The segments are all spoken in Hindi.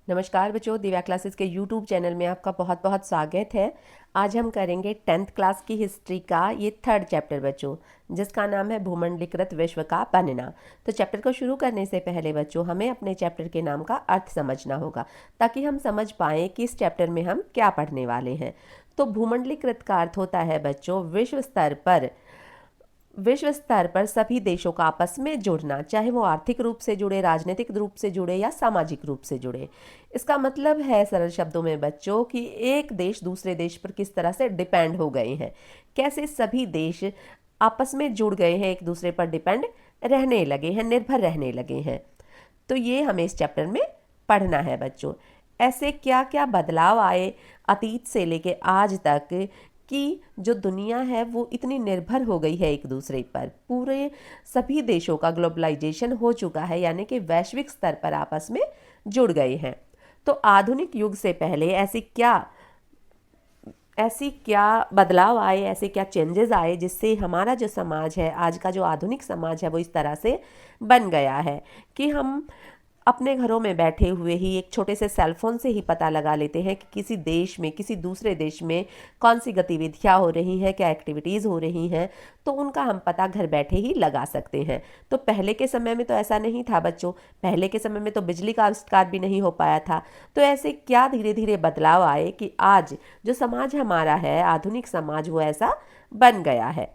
नमस्कार बच्चों, दिव्या क्लासेस के यूट्यूब चैनल में आपका बहुत बहुत स्वागत है। आज हम करेंगे 10th क्लास की हिस्ट्री का ये 3rd चैप्टर बच्चों, जिसका नाम है भूमंडलीकृत विश्व का बनना। तो चैप्टर को शुरू करने से पहले बच्चों हमें अपने चैप्टर के नाम का अर्थ समझना होगा, ताकि हम समझ पाएँ कि इस चैप्टर में हम क्या पढ़ने वाले हैं। तो भूमंडलीकृत का अर्थ होता है बच्चों विश्व स्तर पर सभी देशों का आपस में जुड़ना, चाहे वो आर्थिक रूप से जुड़े, राजनीतिक रूप से जुड़े या सामाजिक रूप से जुड़े। इसका मतलब है सरल शब्दों में बच्चों कि एक देश दूसरे देश पर किस तरह से डिपेंड हो गए हैं, कैसे सभी देश आपस में जुड़ गए हैं, एक दूसरे पर डिपेंड रहने लगे हैं, निर्भर रहने लगे हैं। तो ये हमें इस चैप्टर में पढ़ना है बच्चों। ऐसे क्या क्या बदलाव आए अतीत से लेके आज तक कि जो दुनिया है वो इतनी निर्भर हो गई है एक दूसरे पर। पूरे सभी देशों का ग्लोबलाइजेशन हो चुका है, यानी कि वैश्विक स्तर पर आपस में जुड़ गए हैं। तो आधुनिक युग से पहले ऐसी क्या बदलाव आए, ऐसे क्या चेंजेस आए जिससे हमारा जो समाज है, आज का जो आधुनिक समाज है, वो इस तरह से बन गया है कि हम अपने घरों में बैठे हुए ही एक छोटे से सेल फोन से ही पता लगा लेते हैं कि किसी देश में, किसी दूसरे देश में कौन सी गतिविधियां हो रही हैं, क्या एक्टिविटीज़ हो रही हैं। तो उनका हम पता घर बैठे ही लगा सकते हैं। तो पहले के समय में तो ऐसा नहीं था बच्चों। पहले के समय में तो बिजली का आविष्कार भी नहीं हो पाया था। तो ऐसे क्या धीरे धीरे बदलाव आए कि आज जो समाज हमारा है, आधुनिक समाज, वो ऐसा बन गया है।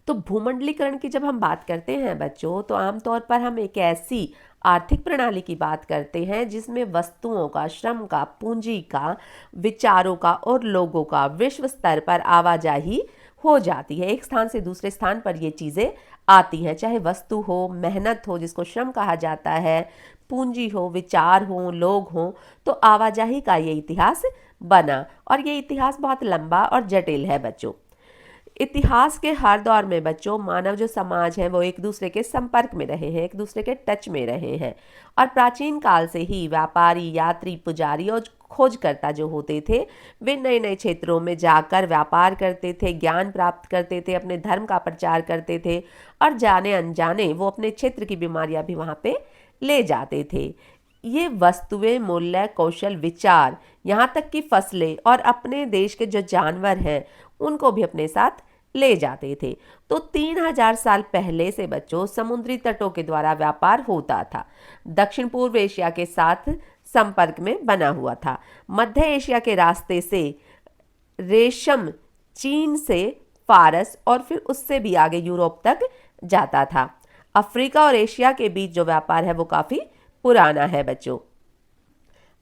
तो भूमंडलीकरण की जब हम बात करते हैं बच्चों, तो आमतौर पर हम एक ऐसी आर्थिक प्रणाली की बात करते हैं जिसमें वस्तुओं का, श्रम का, पूंजी का, विचारों का और लोगों का विश्व स्तर पर आवाजाही हो जाती है। एक स्थान से दूसरे स्थान पर ये चीज़ें आती हैं, चाहे वस्तु हो, मेहनत हो जिसको श्रम कहा जाता है, पूंजी हो, विचार हो, लोग हों। तो आवाजाही का ये इतिहास बना, और ये इतिहास बहुत लंबा और जटिल है बच्चों। इतिहास के हर दौर में बच्चों मानव जो समाज है वो एक दूसरे के संपर्क में रहे हैं, एक दूसरे के टच में रहे हैं। और प्राचीन काल से ही व्यापारी, यात्री, पुजारी और खोजकर्ता जो होते थे, वे नए नए क्षेत्रों में जाकर व्यापार करते थे, ज्ञान प्राप्त करते थे, अपने धर्म का प्रचार करते थे, और जाने अनजाने वो अपने क्षेत्र की बीमारियां भी वहाँ पे ले जाते थे। ये वस्तुएं, मूल्य, कौशल, विचार, यहाँ तक कि फसलें और अपने देश के जो जानवर हैं उनको भी अपने साथ ले जाते थे। तो 3000 साल पहले से बच्चों समुद्री तटों के द्वारा व्यापार होता था। दक्षिण पूर्व एशिया के साथ संपर्क में बना हुआ था। मध्य एशिया के रास्ते से रेशम चीन से फारस और फिर उससे भी आगे यूरोप तक जाता था। अफ्रीका और एशिया के बीच जो व्यापार है वो काफ़ी पुराना है बच्चों।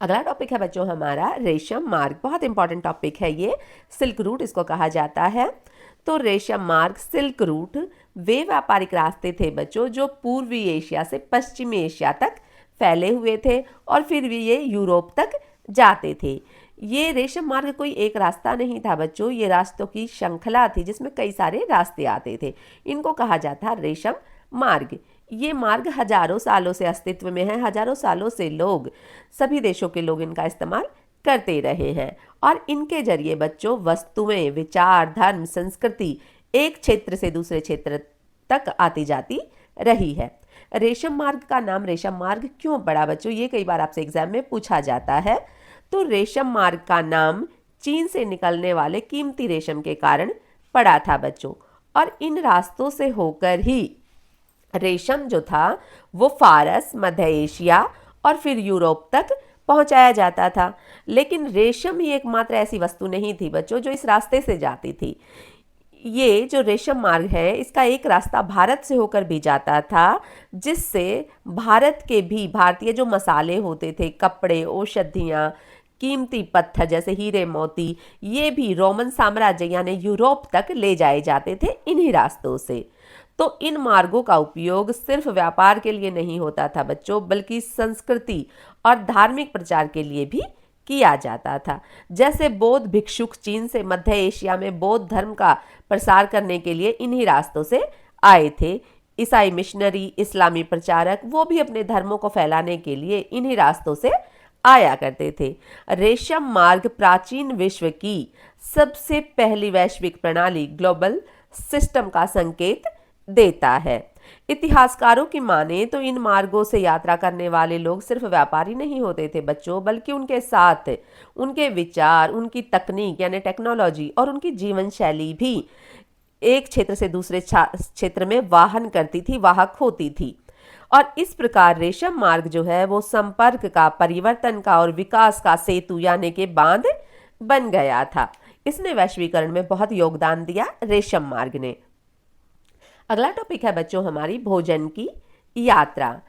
अगला टॉपिक है बच्चों हमारा रेशम मार्ग। बहुत इंपॉर्टेंट टॉपिक है ये, सिल्क रूट इसको कहा जाता है। तो रेशम मार्ग, सिल्क रूट, वे व्यापारिक रास्ते थे बच्चों जो पूर्वी एशिया से पश्चिमी एशिया तक फैले हुए थे, और फिर भी ये यूरोप तक जाते थे। ये रेशम मार्ग कोई एक रास्ता नहीं था बच्चों, ये रास्तों की श्रृंखला थी जिसमें कई सारे रास्ते आते थे। इनको कहा जाता है रेशम मार्ग। ये मार्ग हजारों सालों से अस्तित्व में है। हजारों सालों से लोग, सभी देशों के लोग इनका इस्तेमाल करते रहे हैं, और इनके जरिए बच्चों वस्तुएं, विचार, धर्म, संस्कृति एक क्षेत्र से दूसरे क्षेत्र तक आती जाती रही है। रेशम मार्ग का नाम रेशम मार्ग क्यों पड़ा बच्चों, ये कई बार आपसे एग्जाम में पूछा जाता है। तो रेशम मार्ग का नाम चीन से निकलने वाले कीमती रेशम के कारण पड़ा था बच्चों, और इन रास्तों से होकर ही रेशम जो था वो फारस, मध्य एशिया और फिर यूरोप तक पहुंचाया जाता था। लेकिन रेशम ही एकमात्र ऐसी वस्तु नहीं थी बच्चों जो इस रास्ते से जाती थी। ये जो रेशम मार्ग है, इसका एक रास्ता भारत से होकर भी जाता था, जिससे भारत के भी, भारतीय जो मसाले होते थे, कपड़े, औषधियाँ, कीमती पत्थर जैसे हीरे मोती, ये भी रोमन साम्राज्य यानी यूरोप तक ले जाए जाते थे इन्हीं रास्तों से। तो इन मार्गों का उपयोग सिर्फ व्यापार के लिए नहीं होता था बच्चों, बल्कि संस्कृति और धार्मिक प्रचार के लिए भी किया जाता था। जैसे बौद्ध भिक्षुक चीन से मध्य एशिया में बौद्ध धर्म का प्रसार करने के लिए इन्हीं रास्तों से आए थे। ईसाई मिशनरी, इस्लामी प्रचारक, वो भी अपने धर्मों को फैलाने के लिए इन्हीं रास्तों से आया करते थे। रेशम मार्ग प्राचीन विश्व की सबसे पहली वैश्विक प्रणाली, ग्लोबल सिस्टम का संकेत देता है। इतिहासकारों की माने तो इन मार्गों से यात्रा करने वाले लोग सिर्फ व्यापारी नहीं होते थे बच्चों, बल्कि उनके साथ उनके विचार, उनकी तकनीक यानी टेक्नोलॉजी और उनकी जीवन शैली भी एक क्षेत्र से दूसरे क्षेत्र में वाहन करती थी, वाहक होती थी। और इस प्रकार रेशम मार्ग जो है वो संपर्क का, परिवर्तन का और विकास का सेतु यानी कि बांध बन गया था। इसने वैश्वीकरण में बहुत योगदान दिया, रेशम मार्ग ने। अगला टॉपिक है बच्चों हमारी भोजन की यात्रा।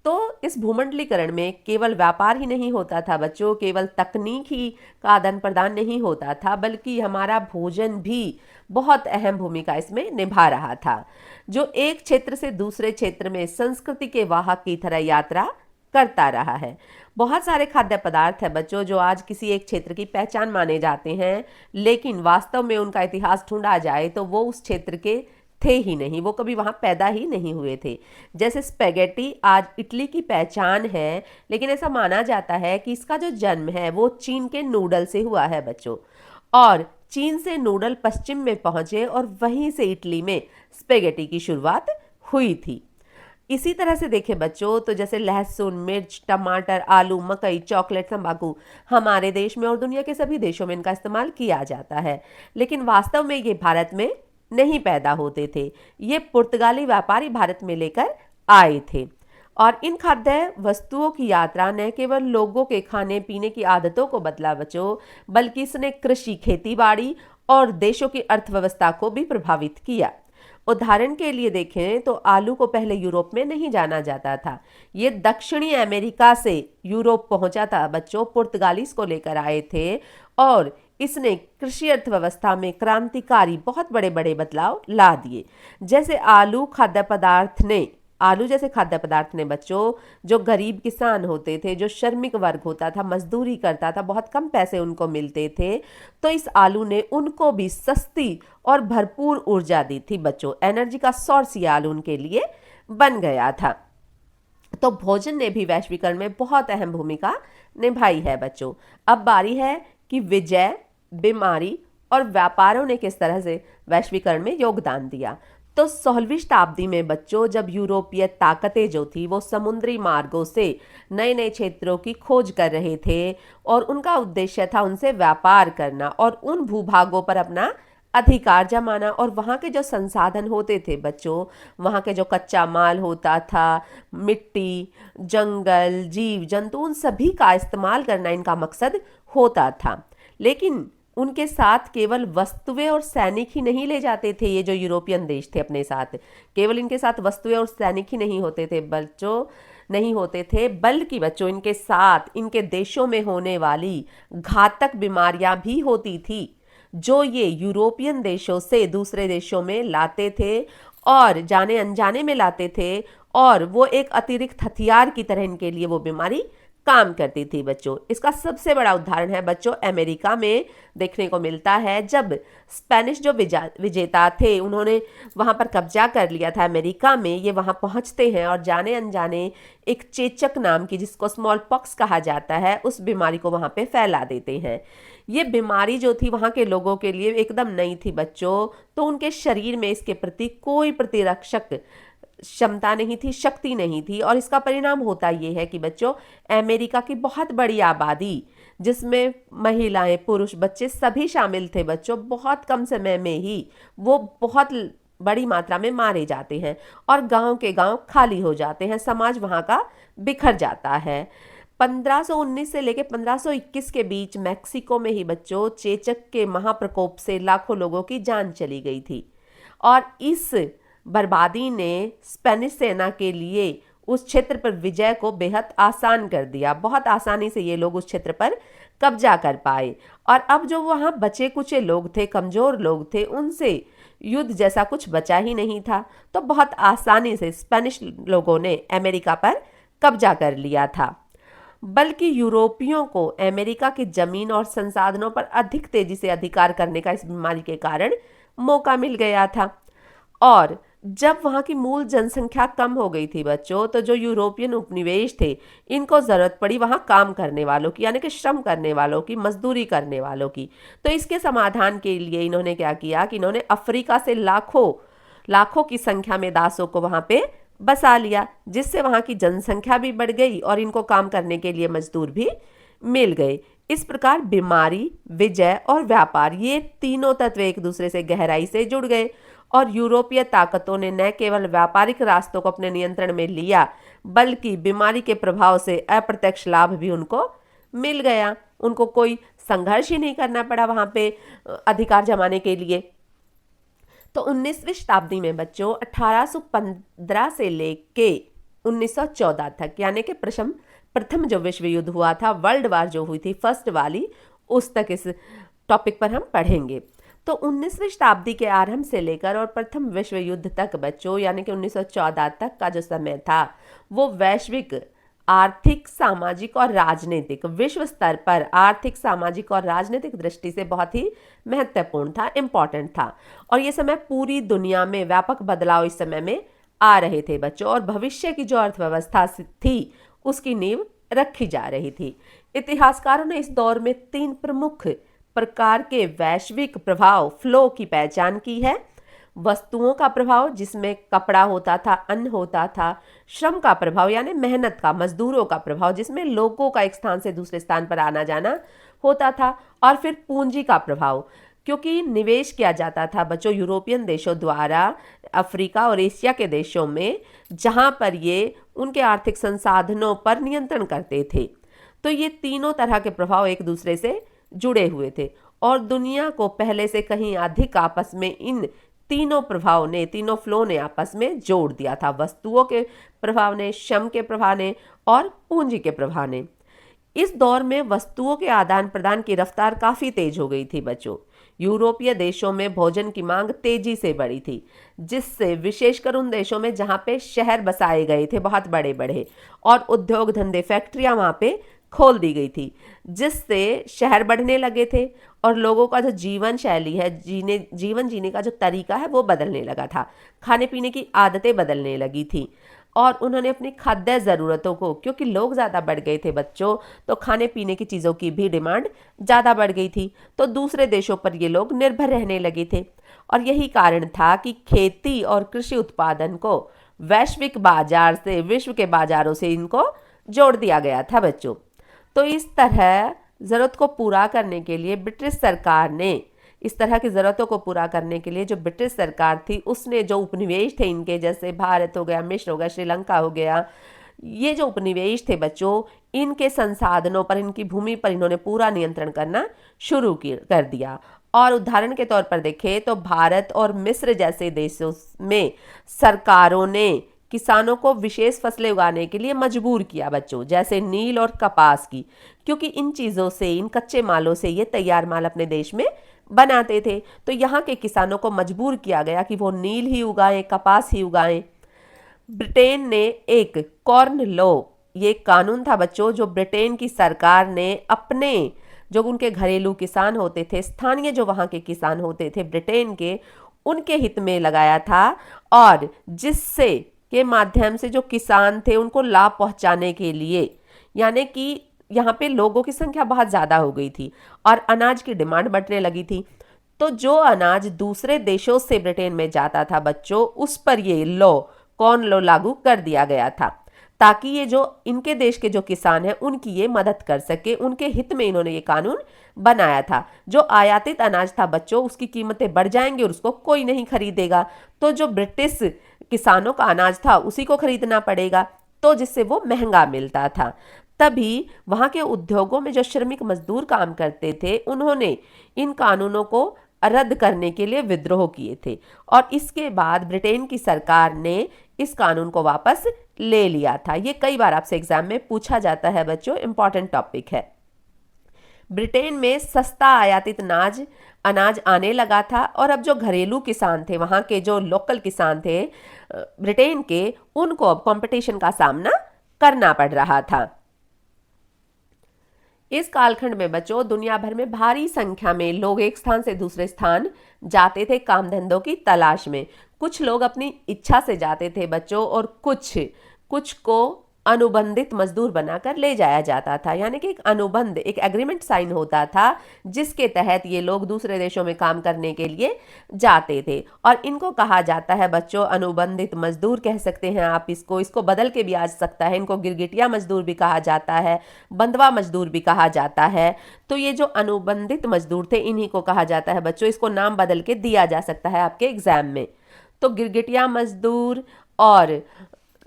तो इस भूमंडलीकरण में केवल व्यापार ही नहीं होता था बच्चों, केवल तकनीक ही का आदान प्रदान नहीं होता था, बल्कि हमारा भोजन भी बहुत अहम भूमिका इसमें निभा रहा था, जो एक क्षेत्र से दूसरे क्षेत्र में संस्कृति के वाहक की तरह यात्रा करता रहा है। बहुत सारे खाद्य पदार्थ है बच्चों जो आज किसी एक क्षेत्र की पहचान माने जाते हैं, लेकिन वास्तव में उनका इतिहास ढूंढा जाए तो वो उस क्षेत्र के थे ही नहीं, वो कभी वहाँ पैदा ही नहीं हुए थे। जैसे स्पेगेटी आज इटली की पहचान है, लेकिन ऐसा माना जाता है कि इसका जो जन्म है वो चीन के नूडल से हुआ है बच्चों, और चीन से नूडल पश्चिम में पहुंचे और वहीं से इटली में स्पेगेटी की शुरुआत हुई थी। इसी तरह से देखें बच्चों तो जैसे लहसुन, मिर्च, टमाटर, आलू, मकई, चॉकलेट, तंबाकू हमारे देश में और दुनिया के सभी देशों में इनका इस्तेमाल किया जाता है, लेकिन वास्तव में ये भारत में नहीं पैदा होते थे। ये पुर्तगाली व्यापारी भारत में लेकर आए थे। और इन खाद्य वस्तुओं की यात्रा न केवल लोगों के खाने पीने की आदतों को बदला बच्चों, बल्कि इसने कृषि, खेती बाड़ी और देशों की अर्थव्यवस्था को भी प्रभावित किया। उदाहरण के लिए देखें तो आलू को पहले यूरोप में नहीं जाना जाता था, ये दक्षिणी अमेरिका से यूरोप पहुंचा था बच्चों, पुर्तगाली इसको लेकर आए थे और इसने कृषि अर्थव्यवस्था में क्रांतिकारी बहुत बड़े बड़े बदलाव ला दिए। जैसे आलू जैसे खाद्य पदार्थ ने बच्चों जो गरीब किसान होते थे, जो श्रमिक वर्ग होता था, मजदूरी करता था, बहुत कम पैसे उनको मिलते थे, तो इस आलू ने उनको भी सस्ती और भरपूर ऊर्जा दी थी बच्चों। एनर्जी का सोर्स ये आलू उनके लिए बन गया था। तो भोजन ने भी वैश्वीकरण में बहुत अहम भूमिका निभाई है बच्चों। अब बारी है कि विजय, बीमारी और व्यापारों ने किस तरह से वैश्वीकरण में योगदान दिया। तो 16वीं शताब्दी में बच्चों जब यूरोपीय ताकतें जो थी वो समुद्री मार्गों से नए नए क्षेत्रों की खोज कर रहे थे और उनका उद्देश्य था उनसे व्यापार करना और उन भूभागों पर अपना अधिकार जमाना, और वहाँ के जो संसाधन होते थे बच्चों, वहाँ के जो कच्चा माल होता था, मिट्टी, जंगल, जीव जंतु, उन सभी का इस्तेमाल करना इनका मकसद होता था। लेकिन उनके साथ केवल वस्तुएं और सैनिक ही नहीं ले जाते थे, ये जो यूरोपियन देश थे अपने साथ, केवल इनके साथ वस्तुएं और सैनिक ही नहीं होते थे बल्कि बच्चों इनके साथ इनके देशों में होने वाली घातक बीमारियां भी होती थी, जो ये यूरोपियन देशों से दूसरे देशों में लाते थे और जाने अनजाने में लाते थे, और वो एक अतिरिक्त हथियार की तरह इनके लिए वो बीमारी काम करती थी बच्चों। इसका सबसे बड़ा उदाहरण है बच्चों अमेरिका में देखने को मिलता है, जब स्पेनिश जो विजेता थे उन्होंने वहाँ पर कब्जा कर लिया था अमेरिका में। ये वहाँ पहुँचते हैं और जाने अनजाने एक चेचक नाम की, जिसको स्मॉल पॉक्स कहा जाता है, उस बीमारी को वहाँ पे फैला देते हैं। ये बीमारी जो थी वहाँ के लोगों के लिए एकदम नई थी बच्चों, तो उनके शरीर में इसके प्रति कोई प्रतिरक्षक क्षमता नहीं थी, शक्ति नहीं थी, और इसका परिणाम होता ये है कि बच्चों अमेरिका की बहुत बड़ी आबादी, जिसमें महिलाएं, पुरुष, बच्चे सभी शामिल थे बच्चों, बहुत कम समय में ही वो बहुत बड़ी मात्रा में मारे जाते हैं और गांव के गांव खाली हो जाते हैं, समाज वहां का बिखर जाता है। 1519 से लेकर 1521 के बीच मैक्सिको में ही बच्चों चेचक के महाप्रकोप से लाखों लोगों की जान चली गई थी, और इस बर्बादी ने स्पेनिश सेना के लिए उस क्षेत्र पर विजय को बेहद आसान कर दिया। बहुत आसानी से ये लोग उस क्षेत्र पर कब्जा कर पाए, और अब जो वहाँ बचे कुचे लोग थे, कमज़ोर लोग थे, उनसे युद्ध जैसा कुछ बचा ही नहीं था। तो बहुत आसानी से स्पेनिश लोगों ने अमेरिका पर कब्जा कर लिया था। बल्कि यूरोपियों को अमेरिका की जमीन और संसाधनों पर अधिक तेजी से अधिकार करने का इस बीमारी के कारण मौका मिल गया था। और जब वहाँ की मूल जनसंख्या कम हो गई थी बच्चों, तो जो यूरोपियन उपनिवेश थे, इनको ज़रूरत पड़ी वहाँ काम करने वालों की, यानी कि श्रम करने वालों की, मजदूरी करने वालों की। तो इसके समाधान के लिए इन्होंने क्या किया कि इन्होंने अफ्रीका से लाखों लाखों की संख्या में दासों को वहां पे बसा लिया, जिससे वहां की जनसंख्या भी बढ़ गई और इनको काम करने के लिए मजदूर भी मिल गए। इस प्रकार बीमारी, विजय और व्यापार, ये तीनों तत्व एक दूसरे से गहराई से जुड़ गए और यूरोपीय ताकतों ने न केवल व्यापारिक रास्तों को अपने नियंत्रण में लिया, बल्कि बीमारी के प्रभाव से अप्रत्यक्ष लाभ भी उनको मिल गया। उनको कोई संघर्ष ही नहीं करना पड़ा वहां पे अधिकार जमाने के लिए। तो 19वीं शताब्दी में बच्चों 1815 से लेके 1914 तक, यानी कि प्रथम जो विश्व युद्ध हुआ था, वर्ल्ड वार जो हुई थी फर्स्ट वाली, उस तक इस टॉपिक पर हम पढ़ेंगे। तो 19वीं शताब्दी के आरंभ से लेकर और प्रथम विश्व युद्ध तक बच्चों, यानी कि 1914 तक का जो समय था, वो वैश्विक आर्थिक, सामाजिक और राजनीतिक, विश्व स्तर पर आर्थिक, सामाजिक और राजनीतिक दृष्टि से बहुत ही महत्वपूर्ण था, इम्पॉर्टेंट था। और ये समय पूरी दुनिया में व्यापक बदलाव इस समय में आ रहे थे बच्चों, और भविष्य की जो अर्थव्यवस्था थी उसकी नींव रखी जा रही थी। इतिहासकारों ने इस दौर में 3 प्रमुख प्रकार के वैश्विक प्रभाव, फ्लो की पहचान की है। वस्तुओं का प्रभाव, जिसमें कपड़ा होता था, अन्न होता था। श्रम का प्रभाव, यानी मेहनत का, मजदूरों का प्रभाव, जिसमें लोगों का एक स्थान से दूसरे स्थान पर आना जाना होता था। और फिर पूंजी का प्रभाव, क्योंकि निवेश किया जाता था बच्चों यूरोपियन देशों द्वारा अफ्रीका और एशिया के देशों में, जहां पर ये उनके आर्थिक संसाधनों पर नियंत्रण करते थे। तो ये तीनों तरह के प्रभाव एक दूसरे से जुड़े हुए थे और दुनिया को पहले से कहीं अधिक आपस में इन तीनों प्रभाव ने, तीनों फ्लो ने आपस में जोड़ दिया था। वस्तुओं के प्रभाव ने, श्रम के प्रभाव ने और पूंजी के प्रभाव ने। इस दौर में वस्तुओं के आदान प्रदान की रफ्तार काफी तेज हो गई थी बच्चों। यूरोपीय देशों में भोजन की मांग तेजी से बढ़ी थी, जिससे विशेषकर उन देशों में जहां पे शहर बसाए गए थे बहुत बड़े बड़े, और उद्योग धंधे, फैक्ट्रियां वहां पे खोल दी गई थी, जिससे शहर बढ़ने लगे थे और लोगों का जो जीवन शैली है, जीवन जीने का जो तरीका है, वो बदलने लगा था। खाने पीने की आदतें बदलने लगी थी और उन्होंने अपनी खाद्य ज़रूरतों को, क्योंकि लोग ज़्यादा बढ़ गए थे बच्चों, तो खाने पीने की चीज़ों की भी डिमांड ज़्यादा बढ़ गई थी, तो दूसरे देशों पर ये लोग निर्भर रहने लगे थे। और यही कारण था कि खेती और कृषि उत्पादन को वैश्विक बाजार से, विश्व के बाजारों से इनको जोड़ दिया गया था बच्चों। तो इस तरह ज़रूरत को पूरा करने के लिए ब्रिटिश सरकार ने, इस तरह की ज़रूरतों को पूरा करने के लिए जो ब्रिटिश सरकार थी, उसने जो उपनिवेश थे इनके, जैसे भारत हो गया, मिस्र हो गया, श्रीलंका हो गया, ये जो उपनिवेश थे बच्चों, इनके संसाधनों पर, इनकी भूमि पर इन्होंने पूरा नियंत्रण करना शुरू कर दिया। और उदाहरण के तौर पर देखें तो भारत और मिस्र जैसे देशों में सरकारों ने किसानों को विशेष फसलें उगाने के लिए मजबूर किया बच्चों, जैसे नील और कपास की, क्योंकि इन चीज़ों से, इन कच्चे मालों से ये तैयार माल अपने देश में बनाते थे। तो यहाँ के किसानों को मजबूर किया गया कि वो नील ही उगाएं, कपास ही उगाएं। ब्रिटेन ने एक कॉर्न लॉ, ये कानून था बच्चों, जो ब्रिटेन की सरकार ने अपने, जो उनके घरेलू किसान होते थे, स्थानीय जो वहाँ के किसान होते थे ब्रिटेन के, उनके हित में लगाया था, और जिससे के माध्यम से जो किसान थे उनको लाभ पहुंचाने के लिए, यानी कि यहाँ पे लोगों की संख्या बहुत ज़्यादा हो गई थी और अनाज की डिमांड बढ़ने लगी थी, तो जो अनाज दूसरे देशों से ब्रिटेन में जाता था बच्चों, उस पर ये लॉ, कॉर्न लॉ लागू कर दिया गया था, ताकि ये जो इनके देश के जो किसान हैं उनकी ये मदद कर सके। उनके हित में इन्होंने ये कानून बनाया था। जो आयातित अनाज था बच्चों, उसकी कीमतें बढ़ जाएंगी और उसको कोई नहीं खरीदेगा, तो जो ब्रिटिश किसानों का अनाज था उसी को खरीदना पड़ेगा, तो जिससे वो महंगा मिलता था। तभी वहाँ के उद्योगों में जो श्रमिक मजदूर काम करते थे, उन्होंने इन कानूनों को रद्द करने के लिए विद्रोह किए थे, और इसके बाद ब्रिटेन की सरकार ने इस कानून को वापस ले लिया था। ये कई बार आपसे एग्जाम में पूछा जाता है बच्चों, इंपॉर्टेंट टॉपिक है। ब्रिटेन में सस्ता आयातित अनाज आने लगा था, और अब जो घरेलू किसान थे, वहाँ के जो लोकल किसान थे ब्रिटेन के, उनको अब कंपटीशन का सामना करना पड़ रहा था। इस कालखंड में बच्चों दुनिया भर में भारी संख्या में लोग एक स्थान से दूसरे स्थान जाते थे काम धंधों की तलाश में। कुछ लोग अपनी इच्छा से जाते थे बच्चों, और कुछ को अनुबंधित मजदूर बनाकर ले जाया जाता था। यानी कि एक अनुबंध, एक एग्रीमेंट साइन होता था जिसके तहत ये लोग दूसरे देशों में काम करने के लिए जाते थे। और इनको कहा जाता है बच्चों अनुबंधित मजदूर कह सकते हैं आप इसको बदल के भी आ सकता है। इनको गिरगिटिया मजदूर भी कहा जाता है, बंधवा मजदूर भी कहा जाता है। तो ये जो अनुबंधित मजदूर थे इन्हीं को कहा जाता है बच्चों। इसको नाम बदल के दिया जा सकता है आपके एग्जाम में। तो गिरगिटिया मजदूर और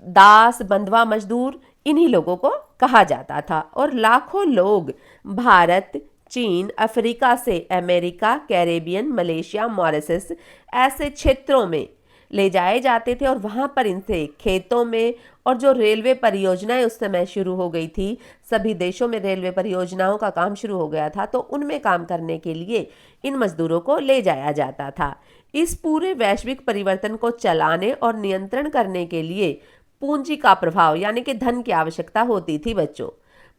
दास, बंधवा मजदूर, इन्हीं लोगों को कहा जाता था। और लाखों लोग भारत, चीन, अफ्रीका से अमेरिका, कैरेबियन, मलेशिया, मॉरिशस ऐसे क्षेत्रों में ले जाए जाते थे और वहाँ पर इनसे खेतों में, और जो रेलवे परियोजनाएं उस समय शुरू हो गई थी, सभी देशों में रेलवे परियोजनाओं का काम शुरू हो गया था, तो उनमें काम करने के लिए इन मजदूरों को ले जाया जाता था। इस पूरे वैश्विक परिवर्तन को चलाने और नियंत्रण करने के लिए पूंजी का प्रभाव यानी कि धन की आवश्यकता होती थी बच्चों।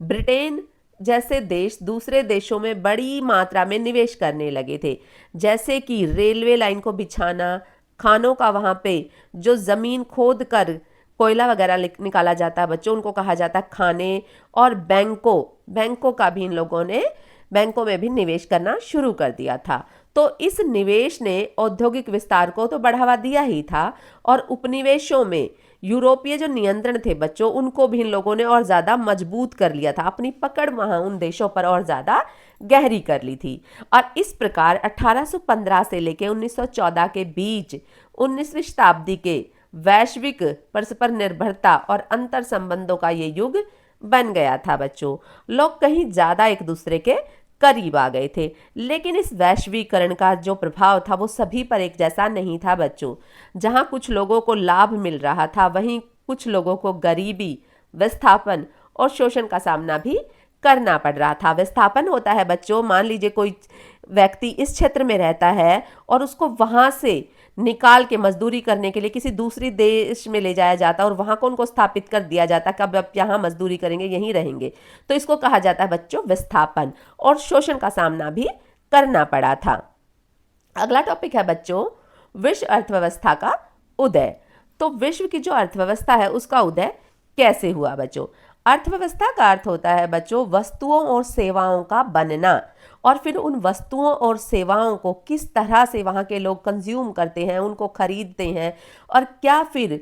ब्रिटेन जैसे देश दूसरे देशों में बड़ी मात्रा में निवेश करने लगे थे, जैसे कि रेलवे लाइन को बिछाना, खानों का वहाँ पे जो ज़मीन खोद कर कोयला वगैरह निकाला जाता है बच्चों, उनको कहा जाता है खाने। और बैंकों का भी इन लोगों ने बैंकों में भी निवेश करना शुरू कर दिया था। तो इस निवेश ने औद्योगिक विस्तार को तो बढ़ावा दिया ही था, और उपनिवेशों में यूरोपीय जो नियंत्रण थे बच्चों उनको भी इन लोगों ने और ज़्यादा मजबूत कर लिया था। अपनी पकड़ वहाँ उन देशों पर और ज़्यादा गहरी कर ली थी। और इस प्रकार 1815 से लेकर 1914 के बीच 19वीं शताब्दी के वैश्विक परस्पर निर्भरता और अंतर संबंधों का ये युग बन गया था बच्चों। लोग कहीं ज़्यादा एक दूसरे के करीब आ गए थे। लेकिन इस वैश्वीकरण का जो प्रभाव था वो सभी पर एक जैसा नहीं था बच्चों। जहाँ कुछ लोगों को लाभ मिल रहा था, वहीं कुछ लोगों को गरीबी, विस्थापन और शोषण का सामना भी करना पड़ रहा था। विस्थापन होता है बच्चों, मान लीजिए कोई व्यक्ति इस क्षेत्र में रहता है और उसको वहाँ से निकाल के मजदूरी करने के लिए किसी दूसरी देश में ले जाया जाता है और वहाँ को उनको स्थापित कर दिया जाता है कि अब आप यहाँ मजदूरी करेंगे, यहीं रहेंगे। तो इसको कहा जाता है बच्चों विस्थापन, और शोषण का सामना भी करना पड़ा था। अगला टॉपिक है बच्चों विश्व अर्थव्यवस्था का उदय। तो विश्व की जो अर्थव्यवस्था है उसका उदय कैसे हुआ बच्चों? अर्थव्यवस्था का अर्थ होता है बच्चों वस्तुओं और सेवाओं का बनना, और फिर उन वस्तुओं और सेवाओं को किस तरह से वहाँ के लोग कंज्यूम करते हैं, उनको खरीदते हैं, और क्या फिर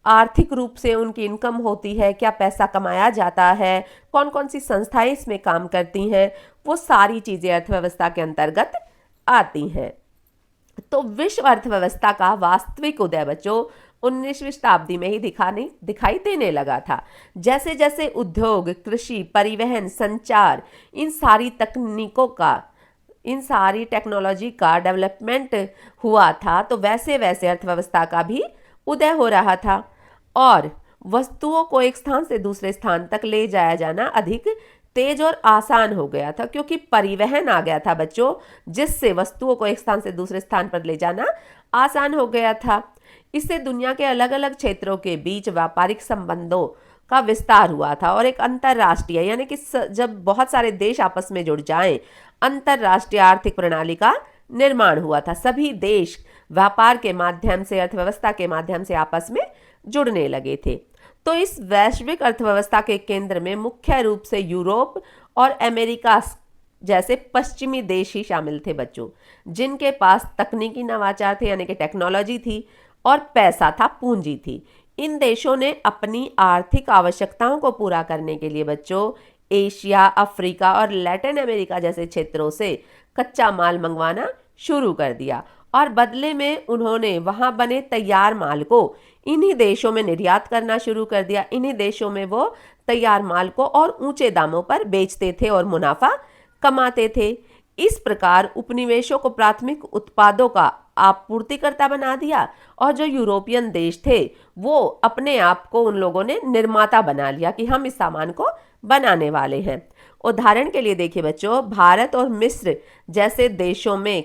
आर्थिक रूप से उनकी इनकम होती है, क्या पैसा कमाया जाता है, कौन कौन सी संस्थाएं इसमें काम करती हैं, वो सारी चीज़ें अर्थव्यवस्था के अंतर्गत आती हैं। तो विश्व अर्थव्यवस्था का वास्तविक उदय बच्चों 19वीं शताब्दी में ही दिखाई देने लगा था। जैसे जैसे उद्योग, कृषि, परिवहन, संचार, इन सारी टेक्नोलॉजी का डेवलपमेंट हुआ था, तो वैसे वैसे अर्थव्यवस्था का भी उदय हो रहा था और वस्तुओं को एक स्थान से दूसरे स्थान तक ले जाया जाना अधिक तेज और आसान हो गया था, क्योंकि परिवहन आ गया था बच्चों, जिससे वस्तुओं को एक स्थान से दूसरे स्थान पर ले जाना आसान हो गया था। इससे दुनिया के अलग अलग क्षेत्रों के बीच व्यापारिक संबंधों का विस्तार हुआ था और एक अंतरराष्ट्रीय यानी कि जब बहुत सारे देश आपस में जुड़ जाएं, अंतरराष्ट्रीय आर्थिक प्रणाली का निर्माण हुआ था। सभी देश व्यापार के माध्यम से, अर्थव्यवस्था के माध्यम से आपस में जुड़ने लगे थे। तो इस वैश्विक अर्थव्यवस्था के केंद्र में मुख्य रूप से यूरोप और अमेरिका जैसे पश्चिमी देश ही शामिल थे बच्चों, जिनके पास तकनीकी नवाचार थे यानी कि टेक्नोलॉजी थी और पैसा था, पूंजी थी। इन देशों ने अपनी आर्थिक आवश्यकताओं को पूरा करने के लिए बच्चों एशिया, अफ्रीका और लैटिन अमेरिका जैसे क्षेत्रों से कच्चा माल मंगवाना शुरू कर दिया और बदले में उन्होंने वहां बने तैयार माल को इन्हीं देशों में निर्यात करना शुरू कर दिया। इन्हीं देशों में वो तैयार माल को और ऊंचे दामों पर बेचते थे और मुनाफा कमाते थे। इस प्रकार उपनिवेशों को प्राथमिक उत्पादों का आपूर्तिकर्ता बना दिया और जो यूरोपियन देश थे वो अपने आप को उन लोगों ने निर्माता बना लिया कि हम इस सामान को बनाने वाले हैं। उदाहरण के लिए देखिए बच्चों, भारत और मिस्र जैसे देशों में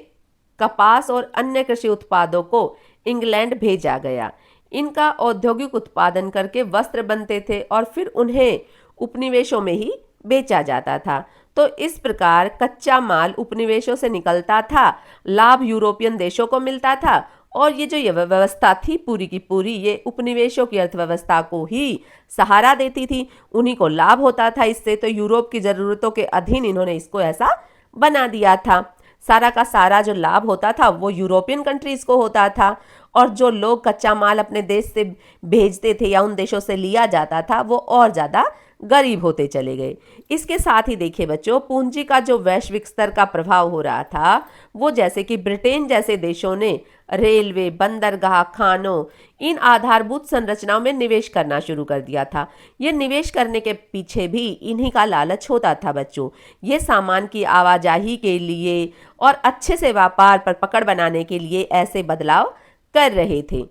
कपास और अन्य कृषि उत्पादों को इंग्लैंड भेजा गया। इनका औद्योगिक उत्पादन करके वस्त्र बनते थे और फिर उन्हें उपनिवेशों में ही बेचा जाता था। तो इस प्रकार कच्चा माल उपनिवेशों से निकलता था, लाभ यूरोपियन देशों को मिलता था और ये जो ये व्यवस्था थी पूरी की पूरी, ये उपनिवेशों की अर्थव्यवस्था को ही सहारा देती थी, उन्हीं को लाभ होता था इससे। तो यूरोप की ज़रूरतों के अधीन इन्होंने इसको ऐसा बना दिया था। सारा का सारा जो लाभ होता था वो यूरोपियन कंट्रीज़ को होता था, और जो लोग कच्चा माल अपने देश से भेजते थे या उन देशों से लिया जाता था वो और ज़्यादा गरीब होते चले गए। इसके साथ ही देखिए बच्चों, पूंजी का जो वैश्विक स्तर का प्रभाव हो रहा था वो, जैसे कि ब्रिटेन जैसे देशों ने रेलवे, बंदरगाह, खानों, इन आधारभूत संरचनाओं में निवेश करना शुरू कर दिया था। ये निवेश करने के पीछे भी इन्हीं का लालच होता था बच्चों। ये सामान की आवाजाही के लिए और अच्छे से व्यापार पर पकड़ बनाने के लिए ऐसे बदलाव कर रहे थे।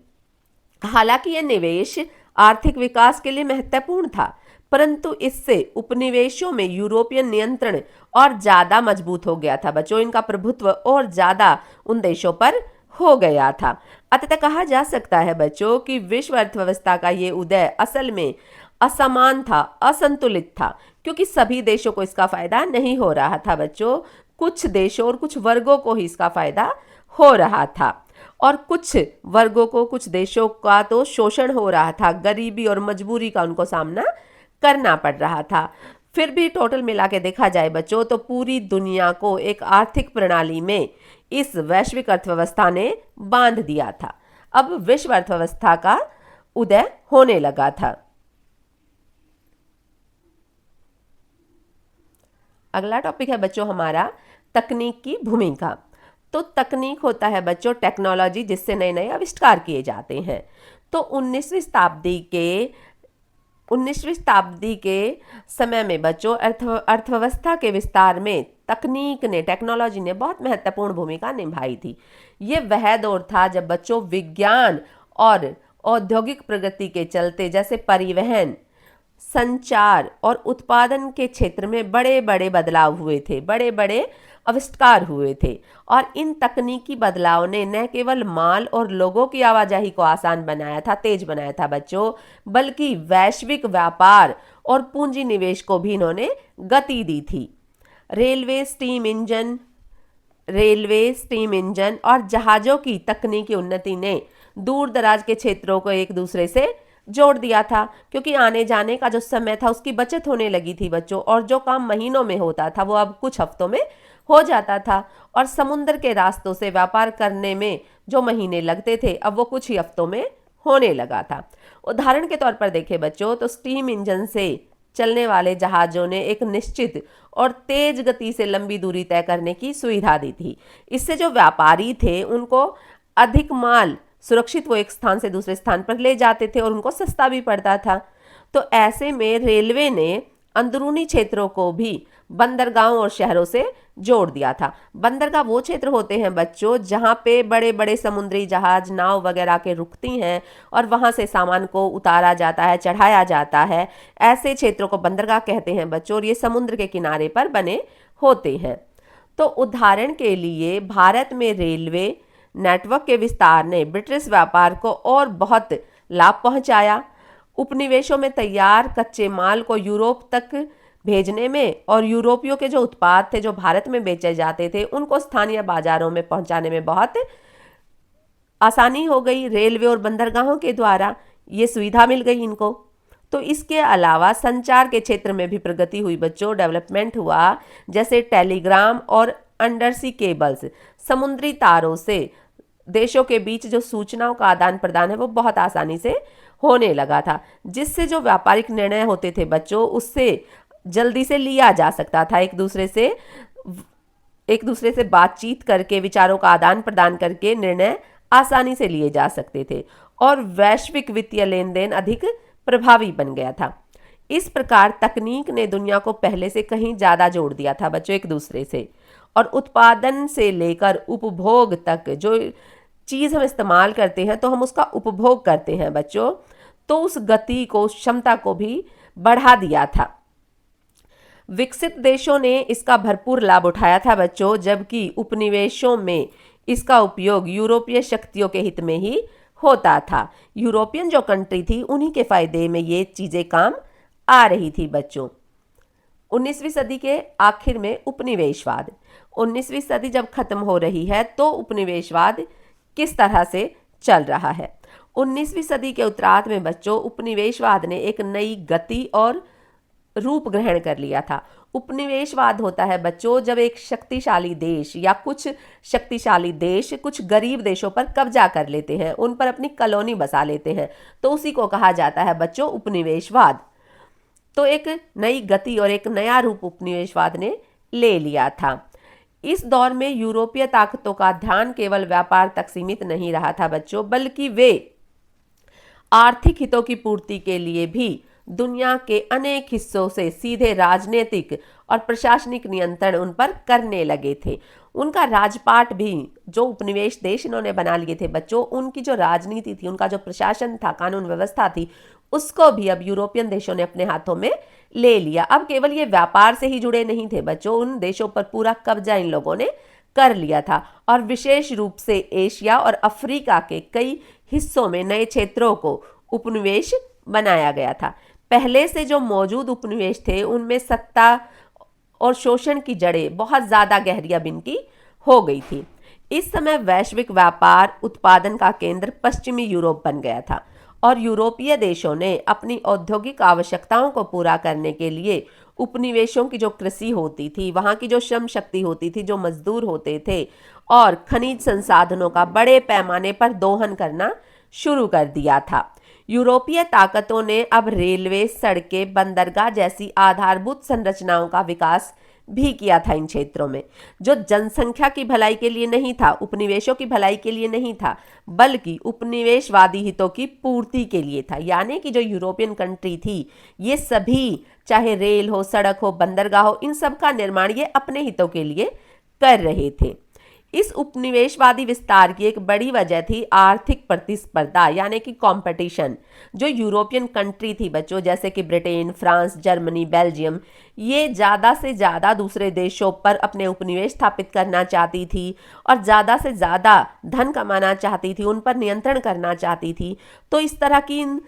हालांकि यह निवेश आर्थिक विकास के लिए महत्वपूर्ण था, परंतु इससे उपनिवेशों में यूरोपियन नियंत्रण और ज़्यादा मजबूत हो गया था बच्चों। इनका प्रभुत्व और ज़्यादा उन देशों पर हो गया था। अतः कहा जा सकता है बच्चों कि विश्व अर्थव्यवस्था का ये उदय असल में असमान था, असंतुलित था, क्योंकि सभी देशों को इसका फायदा नहीं हो रहा था बच्चों। कुछ देशों और कुछ वर्गों को ही इसका फायदा हो रहा था, और कुछ वर्गों को, कुछ देशों का तो शोषण हो रहा था, गरीबी और मजबूरी का उनको सामना करना पड़ रहा था। फिर भी टोटल मिला के देखा जाए बच्चों तो पूरी दुनिया को एक आर्थिक प्रणाली में इस वैश्विक अर्थव्यवस्था ने बांध दिया था। अब विश्व अर्थव्यवस्था का उदय होने लगा था। अगला टॉपिक है बच्चों हमारा तकनीक की भूमिका। तो तकनीक होता है बच्चों टेक्नोलॉजी, जिससे नए नए आविष्कार किए जाते हैं। तो 19वीं शताब्दी के समय में बच्चों अर्थव्यवस्था के विस्तार में तकनीक ने, टेक्नोलॉजी ने बहुत महत्वपूर्ण भूमिका निभाई थी। ये वह दौर था जब बच्चों विज्ञान और औद्योगिक प्रगति के चलते, जैसे परिवहन, संचार और उत्पादन के क्षेत्र में बड़े बड़े बदलाव हुए थे, बड़े बड़े आविष्कार हुए थे। और इन तकनीकी बदलाव ने न केवल माल और लोगों की आवाजाही को आसान बनाया था, तेज बनाया था बच्चों, बल्कि वैश्विक व्यापार और पूंजी निवेश को भी इन्होंने गति दी थी। रेलवे, स्टीम इंजन और जहाज़ों की तकनीकी उन्नति ने दूर दराज के क्षेत्रों को एक दूसरे से जोड़ दिया था, क्योंकि आने जाने का जो समय था उसकी बचत होने लगी थी बच्चों, और जो काम महीनों में होता था वो अब कुछ हफ्तों में हो जाता था। और समुद्र के रास्तों से व्यापार करने में जो महीने लगते थे अब वो कुछ ही हफ्तों में होने लगा था। उदाहरण के तौर पर देखें बच्चों तो स्टीम इंजन से चलने वाले जहाज़ों ने एक निश्चित और तेज गति से लंबी दूरी तय करने की सुविधा दी थी। इससे जो व्यापारी थे उनको अधिक माल सुरक्षित वो एक स्थान से दूसरे स्थान पर ले जाते थे, और उनको सस्ता भी पड़ता था। तो ऐसे में रेलवे ने अंदरूनी क्षेत्रों को भी बंदरगाहों और शहरों से जोड़ दिया था। बंदरगाह वो क्षेत्र होते हैं बच्चों जहाँ पे बड़े बड़े समुद्री जहाज, नाव वगैरह के रुकती हैं और वहाँ से सामान को उतारा जाता है, चढ़ाया जाता है। ऐसे क्षेत्रों को बंदरगाह कहते हैं बच्चों, और ये समुद्र के किनारे पर बने होते हैं। तो उदाहरण के लिए भारत में रेलवे नेटवर्क के विस्तार ने ब्रिटिश व्यापार को और बहुत लाभ पहुंचाया। उपनिवेशों में तैयार कच्चे माल को यूरोप तक भेजने में और यूरोपियों के जो उत्पाद थे जो भारत में बेचे जाते थे उनको स्थानीय बाजारों में पहुंचाने में बहुत आसानी हो गई। रेलवे और बंदरगाहों के द्वारा ये सुविधा मिल गई इनको। तो इसके अलावा संचार के क्षेत्र में भी प्रगति हुई बच्चों, डेवलपमेंट हुआ, जैसे टेलीग्राम और अंडरसी केबल्स, समुद्री तारों से देशों के बीच जो सूचनाओं का आदान प्रदान है वो बहुत आसानी से होने लगा था, जिससे जो व्यापारिक निर्णय होते थे बच्चों उससे जल्दी से लिया जा सकता था। एक दूसरे से बातचीत करके, विचारों का आदान प्रदान करके निर्णय आसानी से लिए जा सकते थे, और वैश्विक वित्तीय लेन देन अधिक प्रभावी बन गया था। इस प्रकार तकनीक ने दुनिया को पहले से कहीं ज़्यादा जोड़ दिया था बच्चों एक दूसरे से, और उत्पादन से लेकर उपभोग तक जो चीज़ हम इस्तेमाल करते हैं तो हम उसका उपभोग करते हैं बच्चों, तो उस गति को, उस क्षमता को भी बढ़ा दिया था। विकसित देशों ने इसका भरपूर लाभ उठाया था बच्चों, जबकि उपनिवेशों में इसका उपयोग यूरोपीय शक्तियों के हित में ही होता था। यूरोपियन जो कंट्री थी उन्हीं के फायदे में ये चीज़ें काम आ रही थी बच्चों। 19वीं सदी के आखिर में उपनिवेशवाद, 19वीं सदी जब खत्म हो रही है तो उपनिवेशवाद किस तरह से चल रहा है। 19वीं सदी के उत्तरार्ध में बच्चों उपनिवेशवाद ने एक नई गति और रूप ग्रहण कर लिया था। उपनिवेशवाद होता है बच्चों जब एक शक्तिशाली देश या कुछ शक्तिशाली देश कुछ गरीब देशों पर कब्जा कर लेते हैं, उन पर अपनी कॉलोनी बसा लेते हैं, तो उसी को कहा जाता है बच्चों उपनिवेशवाद। तो एक नई गति और एक नया रूप उपनिवेशवाद ने ले लिया था। इस दौर में यूरोपीय ताकतों का ध्यान केवल व्यापार तक सीमित नहीं रहा था बच्चों, बल्कि वे आर्थिक हितों की पूर्ति के लिए भी दुनिया के अनेक हिस्सों से सीधे राजनीतिक और प्रशासनिक नियंत्रण उन पर करने लगे थे। उनका राजपाट भी जो उपनिवेश देश इन्होंने बना लिए थे बच्चों, उनकी जो राजनीति थी, उनका जो प्रशासन था, कानून व्यवस्था थी, उसको भी अब यूरोपियन देशों ने अपने हाथों में ले लिया। अब केवल ये व्यापार से ही जुड़े नहीं थे बच्चों, उन देशों पर पूरा कब्जा इन लोगों ने कर लिया था और विशेष रूप से एशिया और अफ्रीका के कई हिस्सों में नए क्षेत्रों को उपनिवेश बनाया गया था। पहले से जो मौजूद उपनिवेश थे उनमें सत्ता और शोषण की जड़ें बहुत ज़्यादा गहरी अब इनकी हो गई थी। इस समय वैश्विक व्यापार उत्पादन का केंद्र पश्चिमी यूरोप बन गया था और यूरोपीय देशों ने अपनी औद्योगिक आवश्यकताओं को पूरा करने के लिए उपनिवेशों की जो कृषि होती थी, वहाँ की जो श्रम शक्ति होती थी, जो मजदूर होते थे, और खनिज संसाधनों का बड़े पैमाने पर दोहन करना शुरू कर दिया था। यूरोपीय ताकतों ने अब रेलवे, सड़कें, बंदरगाह जैसी आधारभूत संरचनाओं का विकास भी किया था इन क्षेत्रों में, जो जनसंख्या की भलाई के लिए नहीं था, उपनिवेशों की भलाई के लिए नहीं था, बल्कि उपनिवेशवादी हितों की पूर्ति के लिए था। यानी कि जो यूरोपियन कंट्री थी, ये सभी, चाहे रेल हो, सड़क हो, बंदरगाह हो, इन सब का निर्माण ये अपने हितों के लिए कर रहे थे। इस उपनिवेशवादी विस्तार की एक बड़ी वजह थी आर्थिक प्रतिस्पर्धा, यानी कि कंपटीशन। जो यूरोपियन कंट्री थी बच्चों, जैसे कि ब्रिटेन, फ्रांस, जर्मनी, बेल्जियम, ये ज़्यादा से ज़्यादा दूसरे देशों पर अपने उपनिवेश स्थापित करना चाहती थी और ज़्यादा से ज़्यादा धन कमाना चाहती थी, उन पर नियंत्रण करना चाहती थी। तो इस तरह की इन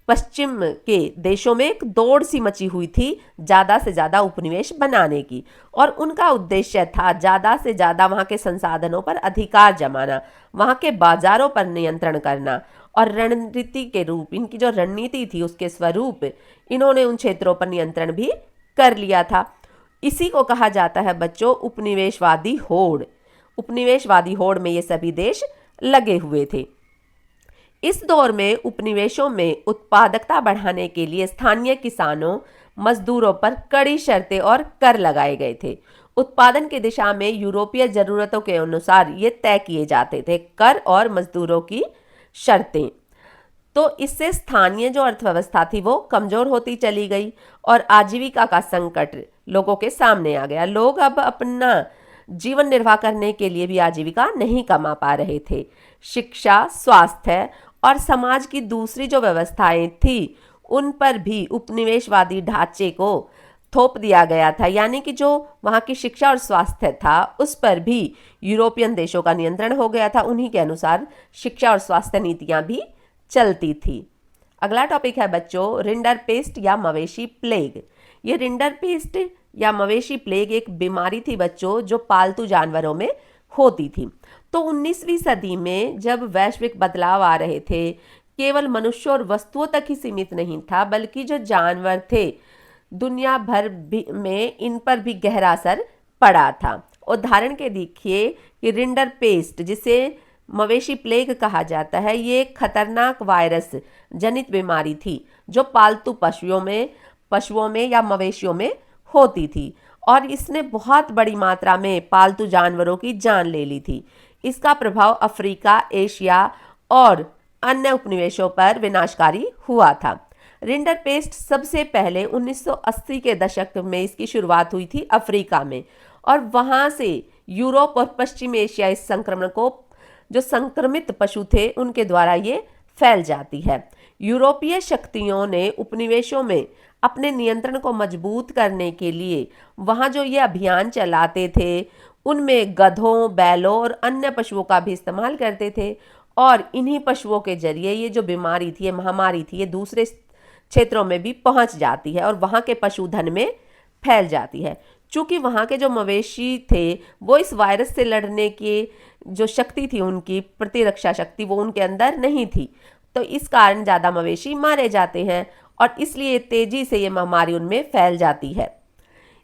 पश्चिम के देशों में एक दौड़ सी मची हुई थी ज़्यादा से ज़्यादा उपनिवेश बनाने की, और उनका उद्देश्य था ज़्यादा से ज़्यादा वहाँ के संसाधनों पर अधिकार जमाना, वहाँ के बाजारों पर नियंत्रण करना, और रणनीति के रूप, इनकी जो रणनीति थी उसके स्वरूप इन्होंने उन क्षेत्रों पर नियंत्रण भी कर लिया था। इसी को कहा जाता है बच्चों उपनिवेशवादी होड़। उपनिवेशवादी होड़ में ये सभी देश लगे हुए थे। इस दौर में उपनिवेशों में उत्पादकता बढ़ाने के लिए स्थानीय किसानों, मजदूरों पर कड़ी शर्तें और कर लगाए गए थे। उत्पादन की दिशा में यूरोपीय जरूरतों के अनुसार ये तय किए जाते थे, कर और मजदूरों की शर्तें। तो इससे स्थानीय जो अर्थव्यवस्था थी वो कमजोर होती चली गई और आजीविका का संकट लोगों के सामने आ गया। लोग अब अपना जीवन निर्वाह करने के लिए भी आजीविका नहीं कमा पा रहे थे। शिक्षा, स्वास्थ्य और समाज की दूसरी जो व्यवस्थाएं थी उन पर भी उपनिवेशवादी ढांचे को थोप दिया गया था। यानी कि जो वहाँ की शिक्षा और स्वास्थ्य था उस पर भी यूरोपियन देशों का नियंत्रण हो गया था। उन्हीं के अनुसार शिक्षा और स्वास्थ्य नीतियाँ भी चलती थी। अगला टॉपिक है बच्चों रिंडरपेस्ट या मवेशी प्लेग। ये रिंडरपेस्ट या मवेशी प्लेग एक बीमारी थी बच्चों जो पालतू जानवरों में होती थी। तो 19वीं सदी में जब वैश्विक बदलाव आ रहे थे, केवल मनुष्य और वस्तुओं तक ही सीमित नहीं था, बल्कि जो जानवर थे दुनिया भर में इन पर भी गहरा असर पड़ा था। उदाहरण के देखिए कि रिंडरपेस्ट, जिसे मवेशी प्लेग कहा जाता है, ये एक खतरनाक वायरस जनित बीमारी थी जो पालतू पशुओं में या मवेशियों में होती थी और इसने बहुत बड़ी मात्रा में पालतू जानवरों की जान ले ली थी। इसका प्रभाव अफ्रीका, एशिया और अन्य उपनिवेशों पर विनाशकारी हुआ था। रिंडरपेस्ट सबसे पहले 1980 के दशक में इसकी शुरुआत हुई थी अफ्रीका में, और वहां से यूरोप और पश्चिम एशिया इस संक्रमण को, जो संक्रमित पशु थे उनके द्वारा ये फैल जाती है। यूरोपीय शक्तियों ने उपनिवेशों में अपने नियंत्रण को मजबूत करने के लिए वहाँ जो ये अभियान चलाते थे उनमें गधों, बैलों और अन्य पशुओं का भी इस्तेमाल करते थे, और इन्हीं पशुओं के जरिए ये जो बीमारी थी, ये महामारी थी, ये दूसरे क्षेत्रों में भी पहुंच जाती है और वहाँ के पशुधन में फैल जाती है। चूंकि वहाँ के जो मवेशी थे वो इस वायरस से लड़ने की जो शक्ति थी, उनकी प्रतिरक्षा शक्ति वो उनके अंदर नहीं थी, तो इस कारण ज़्यादा मवेशी मारे जाते हैं और इसलिए तेजी से ये महामारी उनमें फैल जाती है।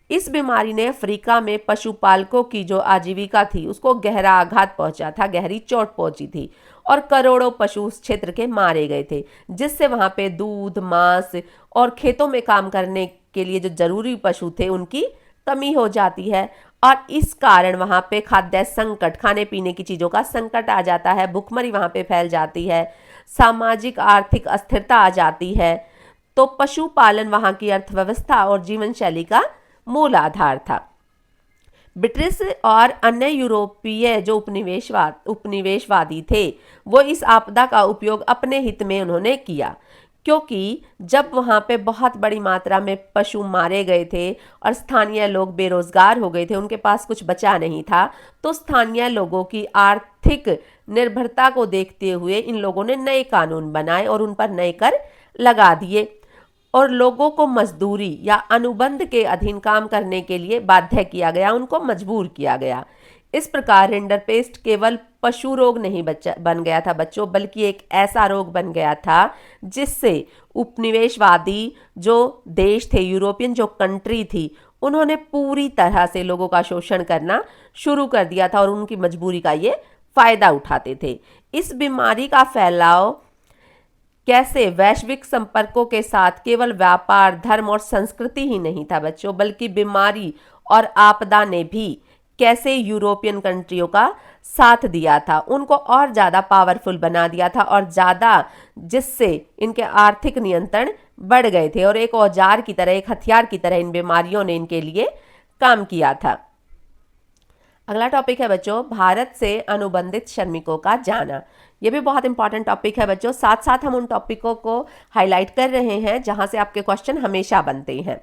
इस बीमारी ने अफ्रीका में पशुपालकों की जो आजीविका थी उसको गहरा आघात पहुंचा था, गहरी चोट पहुंची थी और करोड़ों पशु उस क्षेत्र के मारे गए थे, जिससे वहां पे दूध, मांस और खेतों में काम करने के लिए जो जरूरी पशु थे उनकी कमी हो जाती है और इस कारण वहां पे खाद्य संकट, खाने पीने की चीज़ों का संकट आ जाता है, भुखमरी वहां पे फैल जाती है, सामाजिक आर्थिक अस्थिरता आ जाती है। तो पशुपालन वहां की अर्थव्यवस्था और जीवन शैली का मूल आधार था। ब्रिटिश और अन्य यूरोपीय जो उपनिवेशवादी थे वो इस आपदा का उपयोग अपने हित में उन्होंने किया, क्योंकि जब वहाँ पे बहुत बड़ी मात्रा में पशु मारे गए थे और स्थानीय लोग बेरोजगार हो गए थे, उनके पास कुछ बचा नहीं था, तो स्थानीय लोगों की आर्थिक निर्भरता को देखते हुए इन लोगों ने नए कानून बनाए और उन पर नए कर लगा दिए और लोगों को मजदूरी या अनुबंध के अधीन काम करने के लिए बाध्य किया गया, उनको मजबूर किया गया। इस प्रकार रिंडरपेस्ट केवल पशु रोग नहीं बन गया था बच्चों, बल्कि एक ऐसा रोग बन गया था जिससे उपनिवेशवादी जो देश थे, यूरोपियन जो कंट्री थी, उन्होंने पूरी तरह से लोगों का शोषण करना शुरू कर दिया था और उनकी मजबूरी का ये फायदा उठाते थे। इस बीमारी का फैलाव कैसे वैश्विक संपर्कों के साथ केवल व्यापार, धर्म और संस्कृति ही नहीं था बच्चों, बल्कि बीमारी और आपदा ने भी कैसे यूरोपियन कंट्रियों का साथ दिया था, उनको और ज़्यादा पावरफुल बना दिया था और ज़्यादा, जिससे इनके आर्थिक नियंत्रण बढ़ गए थे और एक औजार की तरह, एक हथियार की तरह इन बीमारियों ने इनके लिए काम किया था। अगला टॉपिक है बच्चों, भारत से अनुबंधित श्रमिकों का जाना। ये भी बहुत इंपॉर्टेंट टॉपिक है बच्चों, साथ साथ हम उन टॉपिकों को हाईलाइट कर रहे हैं जहां से आपके क्वेश्चन हमेशा बनते हैं।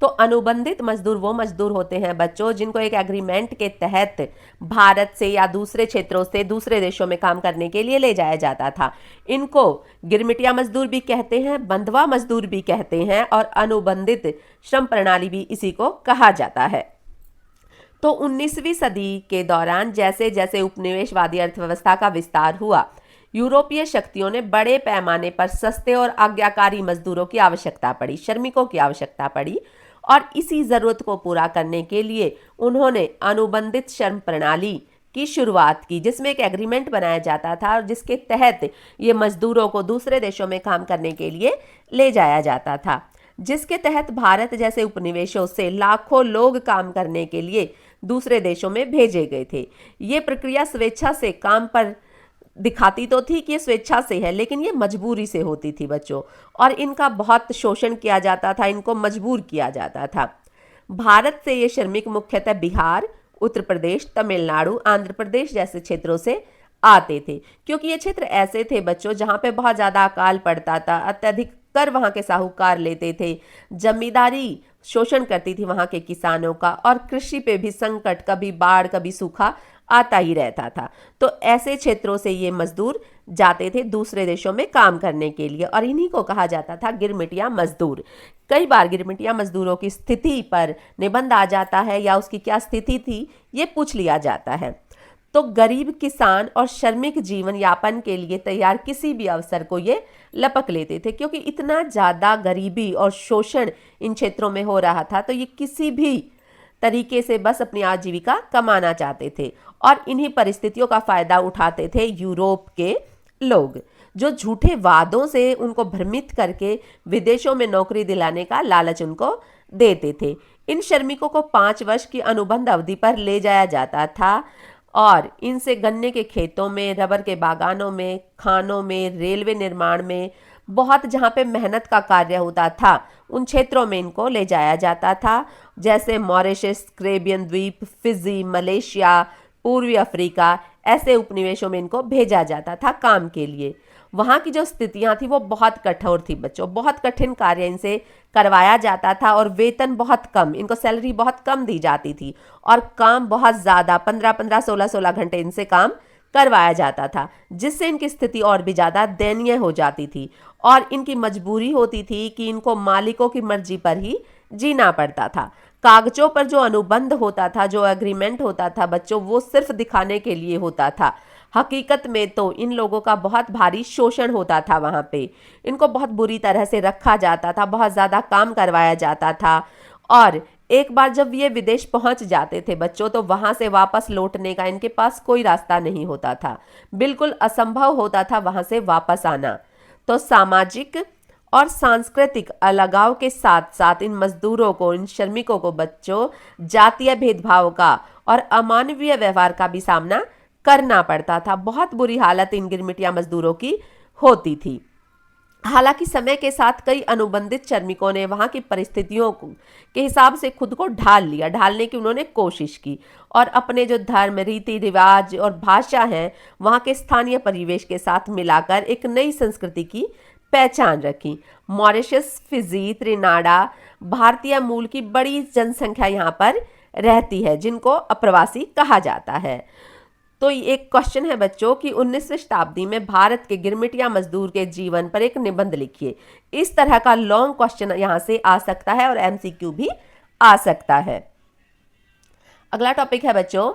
तो अनुबंधित मजदूर वो मजदूर होते हैं बच्चों जिनको एक एग्रीमेंट के तहत भारत से या दूसरे क्षेत्रों से दूसरे देशों में काम करने के लिए ले जाया जाता था। इनको गिरमिटिया मजदूर भी कहते हैं, बंधुआ मजदूर भी कहते हैं और अनुबंधित श्रम प्रणाली भी इसी को कहा जाता है। तो 19वीं सदी के दौरान जैसे जैसे उपनिवेशवादी अर्थव्यवस्था का विस्तार हुआ, यूरोपीय शक्तियों ने बड़े पैमाने पर सस्ते और आज्ञाकारी मजदूरों की आवश्यकता पड़ी, श्रमिकों की आवश्यकता पड़ी और इसी ज़रूरत को पूरा करने के लिए उन्होंने अनुबंधित श्रम प्रणाली की शुरुआत की, जिसमें एक एग्रीमेंट बनाया जाता था और जिसके तहत ये मजदूरों को दूसरे देशों में काम करने के लिए ले जाया जाता था, जिसके तहत भारत जैसे उपनिवेशों से लाखों लोग काम करने के लिए दूसरे देशों में भेजे गए थे। ये प्रक्रिया स्वेच्छा से काम पर दिखाती तो थी कि ये स्वेच्छा से है, लेकिन ये मजबूरी से होती थी बच्चों और इनका बहुत शोषण किया जाता था, इनको मजबूर किया जाता था। भारत से ये श्रमिक मुख्यतः बिहार, उत्तर प्रदेश, तमिलनाडु, आंध्र प्रदेश जैसे क्षेत्रों से आते थे, क्योंकि ये क्षेत्र ऐसे थे बच्चों जहाँ पे बहुत ज़्यादा अकाल पड़ता था, अत्यधिक कर वहाँ के साहूकार लेते थे, जमींदारी शोषण करती थी वहाँ के किसानों का और कृषि पे भी संकट, कभी बाढ़ कभी सूखा आता ही रहता था। तो ऐसे क्षेत्रों से ये मजदूर जाते थे दूसरे देशों में काम करने के लिए और इन्हीं को कहा जाता था गिरमिटिया मजदूर। कई बार गिरमिटिया मजदूरों की स्थिति पर निबंध आ जाता है या उसकी क्या स्थिति थी ये पूछ लिया जाता है। तो गरीब किसान और श्रमिक जीवन यापन के लिए तैयार किसी भी अवसर को ये लपक लेते थे, क्योंकि इतना ज़्यादा गरीबी और शोषण इन क्षेत्रों में हो रहा था, तो ये किसी भी तरीके से बस अपनी आजीविका कमाना चाहते थे और इन्हीं परिस्थितियों का फायदा उठाते थे यूरोप के लोग, जो झूठे वादों से उनको भ्रमित करके विदेशों में नौकरी दिलाने का लालच उनको देते थे। इन श्रमिकों को 5 वर्ष की अनुबंध अवधि पर ले जाया जाता था और इनसे गन्ने के खेतों में, रबर के बागानों में, खानों में, रेलवे निर्माण में, बहुत जहाँ पे मेहनत का कार्य होता था उन क्षेत्रों में इनको ले जाया जाता था, जैसे मॉरिशस, कैरेबियन द्वीप, फिजी, मलेशिया, पूर्वी अफ्रीका, ऐसे उपनिवेशों में इनको भेजा जाता था काम के लिए। वहाँ की जो स्थितियाँ थी वो बहुत कठोर थी बच्चों, बहुत कठिन कार्य इनसे करवाया जाता था और वेतन बहुत कम, इनको सैलरी बहुत कम दी जाती थी और काम बहुत ज़्यादा 15-15, 16-16 घंटे इनसे काम करवाया जाता था, जिससे इनकी स्थिति और भी ज़्यादा दयनीय हो जाती थी और इनकी मजबूरी होती थी कि इनको मालिकों की मर्जी पर ही जीना पड़ता था। कागजों पर जो अनुबंध होता था, जो एग्रीमेंट होता था बच्चों, वो सिर्फ दिखाने के लिए होता था। हकीकत में तो इन लोगों का बहुत भारी शोषण होता था वहाँ पे। इनको बहुत बुरी तरह से रखा जाता था, बहुत ज़्यादा काम करवाया जाता था। और एक बार जब ये विदेश पहुंच जाते थे बच्चों, तो वहां से वापस लौटने का इनके पास कोई रास्ता नहीं होता था। बिल्कुल असंभव होता था वहां से वापस आना। तो सामाजिक और सांस्कृतिक अलगाव के साथ साथ इन मजदूरों को, इन श्रमिकों को बच्चों, जातीय भेदभाव का और अमानवीय व्यवहार का भी सामना करना पड़ता था। बहुत बुरी हालत इन गिरमिटिया मजदूरों की होती थी। हालांकि समय के साथ कई अनुबंधित श्रमिकों ने वहां की परिस्थितियों के हिसाब से खुद को ढालने की उन्होंने कोशिश की और अपने जो धर्म, रीति रिवाज और भाषा है वहां के स्थानीय परिवेश के साथ मिलाकर एक नई संस्कृति की पहचान रखी। मॉरिशस, फिजी, त्रिनाडा, भारतीय मूल की बड़ी जनसंख्या यहाँ पर रहती है, जिनको अप्रवासी कहा जाता है। तो एक क्वेश्चन है बच्चों कि 19वीं शताब्दी में भारत के गिरमिटिया मजदूर के जीवन पर एक निबंध लिखिए। इस तरह का लॉन्ग क्वेश्चन यहाँ से आ सकता है और एमसीक्यू भी आ सकता है। अगला टॉपिक है बच्चों,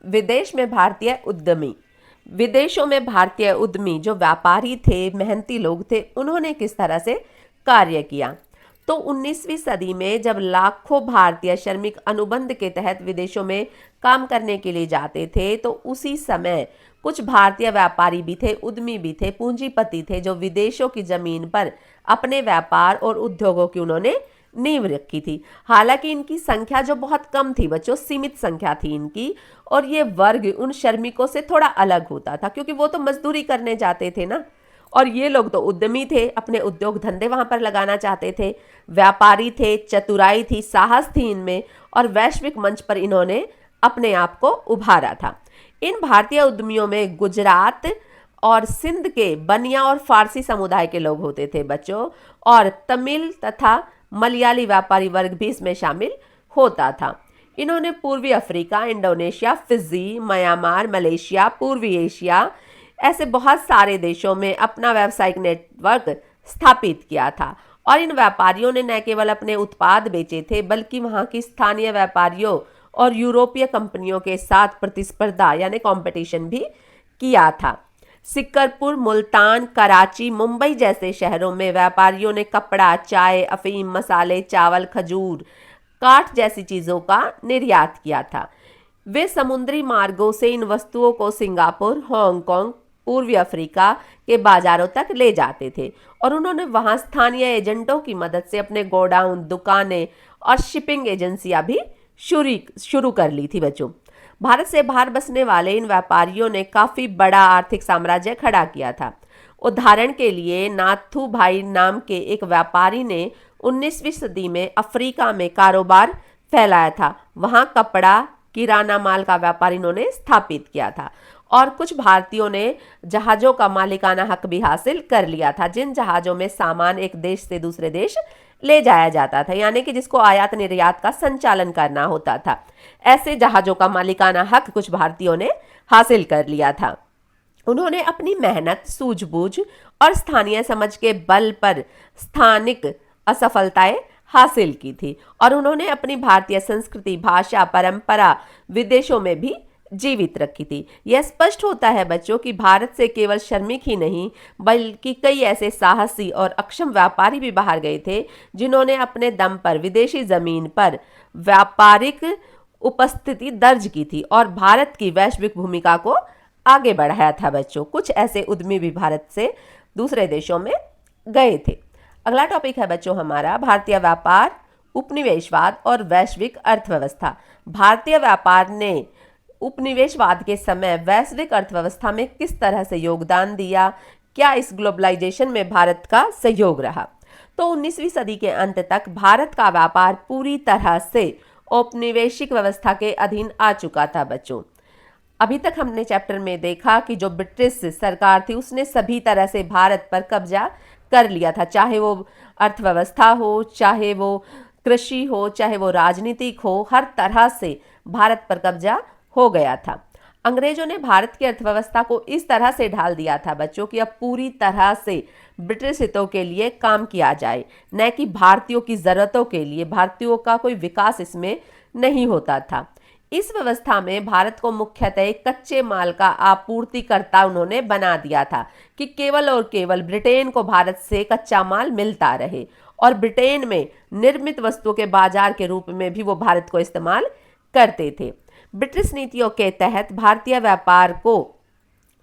विदेश में भारतीय उद्यमी। विदेशों में भारतीय उद्यमी जो व्यापारी थे, मेहनती लोग थे, उन्होंने किस तरह से कार्य किया। तो 19वीं सदी में जब लाखों भारतीय श्रमिक अनुबंध के तहत विदेशों में काम करने के लिए जाते थे, तो उसी समय कुछ भारतीय व्यापारी भी थे, उद्यमी भी थे, पूंजीपति थे, जो विदेशों की जमीन पर अपने व्यापार और उद्योगों की उन्होंने नींव रखी थी। हालांकि इनकी संख्या जो बहुत कम थी बच्चों, सीमित संख्या थी इनकी, और ये वर्ग उन श्रमिकों से थोड़ा अलग होता था क्योंकि वो तो मजदूरी करने जाते थे ना, और ये लोग तो उद्यमी थे, अपने उद्योग धंधे वहां पर लगाना चाहते थे, व्यापारी थे, चतुराई थी, साहस थी इनमें, और वैश्विक मंच पर इन्होंने अपने आप को उभारा था। इन भारतीय उद्यमियों में गुजरात और सिंध के बनिया और फारसी समुदाय के लोग होते थे बच्चों, और तमिल तथा मलयाली व्यापारी वर्ग भी इसमें शामिल होता था। इन्होंने पूर्वी Africa, Indonesia, Fiji, Myanmar, Malaysia, पूर्वी एशिया, ऐसे बहुत सारे देशों में अपना व्यावसायिक नेटवर्क स्थापित किया था। और इन व्यापारियों ने न केवल अपने उत्पाद बेचे थे, बल्कि वहाँ की स्थानीय व्यापारियों और यूरोपीय कंपनियों के साथ प्रतिस्पर्धा यानी कंपटीशन भी किया था। सिक्करपुर, मुल्तान, कराची, मुंबई जैसे शहरों में व्यापारियों ने कपड़ा, चाय, अफीम, मसाले, चावल, खजूर, काठ जैसी चीज़ों का निर्यात किया था। वे समुद्री मार्गों से इन वस्तुओं को सिंगापुर, हांगकांग, पूर्वी अफ्रीका के बाजारों तक ले जाते थे, और उन्होंने वहां स्थानीय एजेंटों की मदद से अपने गोडाउन, दुकानें और शिपिंग एजेंसियां भी शुरू कर ली थी बच्चों। भारत से बाहर बसने वाले इन व्यापारियों ने काफ़ी बड़ा आर्थिक साम्राज्य खड़ा किया था। उदाहरण के लिए नाथू भाई नाम के एक व्यापारी ने 19वीं सदी में अफ्रीका में कारोबार फैलाया था। वहाँ कपड़ा, किराना माल का व्यापार इन्होंने स्थापित किया था। और कुछ भारतीयों ने जहाज़ों का मालिकाना हक भी हासिल कर लिया था, जिन जहाज़ों में सामान एक देश से दूसरे देश ले जाया जाता था, यानी कि जिसको आयात निर्यात का संचालन करना होता था। ऐसे जहाज़ों का मालिकाना हक कुछ भारतीयों ने हासिल कर लिया था। उन्होंने अपनी मेहनत, सूझबूझ और स्थानीय समझ के बल पर स्थानिक असफलताएं हासिल की थी, और उन्होंने अपनी भारतीय संस्कृति, भाषा, परंपरा विदेशों में भी जीवित रखी थी। यह स्पष्ट होता है बच्चों कि भारत से केवल श्रमिक ही नहीं, बल्कि कई ऐसे साहसी और अक्षम व्यापारी भी बाहर गए थे, जिन्होंने अपने दम पर विदेशी जमीन पर व्यापारिक उपस्थिति दर्ज की थी और भारत की वैश्विक भूमिका को आगे बढ़ाया था बच्चों। कुछ ऐसे उद्यमी भी भारत से दूसरे देशों में गए थे। अगला टॉपिक है बच्चों हमारा, भारतीय व्यापार, उपनिवेशवाद और वैश्विक अर्थव्यवस्था। भारतीय व्यापार ने उपनिवेशवाद के समय वैश्विक अर्थव्यवस्था में किस तरह से योगदान दिया? क्या इस ग्लोबलाइजेशन में भारत का सहयोग रहा? तो 19वीं सदी के अंत तक भारत का व्यापार पूरी तरह से औपनिवेशिक व्यवस्था के अधीन आ चुका था बच्चों। अभी तक हमने चैप्टर में देखा कि जो ब्रिटिश सरकार थी उसने सभी तरह से भारत पर कब्जा कर लिया था, चाहे वो अर्थव्यवस्था हो, चाहे वो कृषि हो, चाहे वो राजनीतिक हो, हर तरह से भारत पर कब्जा हो गया था। अंग्रेजों ने भारत की अर्थव्यवस्था को इस तरह से ढाल दिया था बच्चों कि अब पूरी तरह से ब्रिटिश हितों के लिए काम किया जाए, न कि भारतीयों की ज़रूरतों के लिए। भारतीयों का कोई विकास इसमें नहीं होता था। इस व्यवस्था में भारत को मुख्यतः कच्चे माल का आपूर्तिकर्ता उन्होंने बना दिया था कि केवल और केवल ब्रिटेन को भारत से कच्चा माल मिलता रहे और ब्रिटेन में निर्मित वस्तुओं के बाजार के रूप में भी वो भारत को इस्तेमाल करते थे। ब्रिटिश नीतियों के तहत भारतीय व्यापार को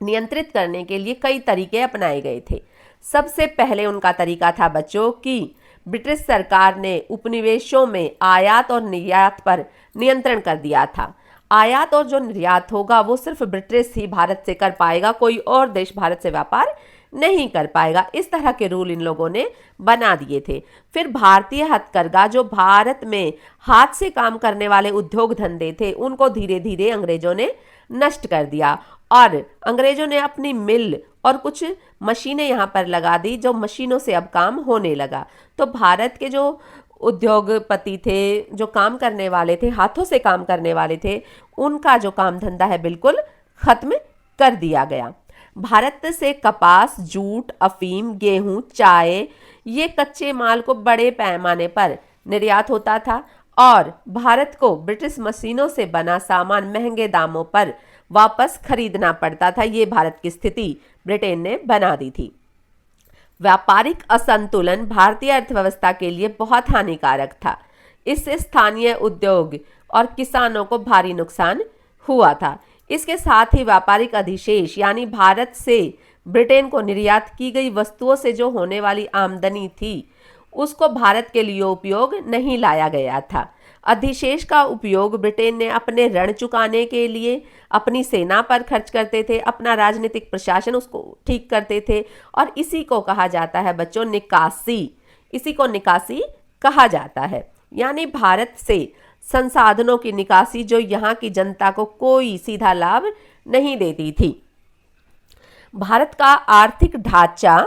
नियंत्रित करने के लिए कई तरीके अपनाए गए थे। सबसे पहले उनका तरीका था बच्चों कि ब्रिटिश सरकार ने उपनिवेशों में आयात और निर्यात पर नियंत्रण कर दिया था। आयात और जो निर्यात होगा वो सिर्फ ब्रिटिश ही भारत से कर पाएगा, कोई और देश भारत से व्यापार नहीं कर पाएगा। इस तरह के रूल इन लोगों ने बना दिए थे। फिर भारतीय हथकरघा, जो भारत में हाथ से काम करने वाले उद्योग धंधे थे, उनको धीरे धीरे अंग्रेजों ने नष्ट कर दिया और अंग्रेजों ने अपनी मिल और कुछ मशीनें यहाँ पर लगा दी, जो मशीनों से अब काम होने लगा। तो भारत के जो उद्योगपति थे, जो काम करने वाले थे, हाथों से काम करने वाले थे, उनका जो काम धंधा है बिल्कुल खत्म कर दिया गया। भारत से कपास, जूट, अफीम, गेहूं, चाय, ये कच्चे माल को बड़े पैमाने पर निर्यात होता था और भारत को ब्रिटिश मशीनों से बना सामान महंगे दामों पर वापस खरीदना पड़ता था। ये भारत की स्थिति ब्रिटेन ने बना दी थी। व्यापारिक असंतुलन भारतीय अर्थव्यवस्था के लिए बहुत हानिकारक था। इससे स्थानीय उद्योग और किसानों को भारी नुकसान हुआ था। इसके साथ ही व्यापारिक अधिशेष यानी भारत से ब्रिटेन को निर्यात की गई वस्तुओं से जो होने वाली आमदनी थी, उसको भारत के लिए उपयोग नहीं लाया गया था। अधिशेष का उपयोग ब्रिटेन ने अपने ऋण चुकाने के लिए, अपनी सेना पर खर्च करते थे, अपना राजनीतिक प्रशासन उसको ठीक करते थे और इसी को कहा जाता है बच्चों निकासी। इसी को निकासी कहा जाता है, यानी भारत से संसाधनों की निकासी जो यहाँ की जनता को कोई सीधा लाभ नहीं देती थी। भारत का आर्थिक ढांचा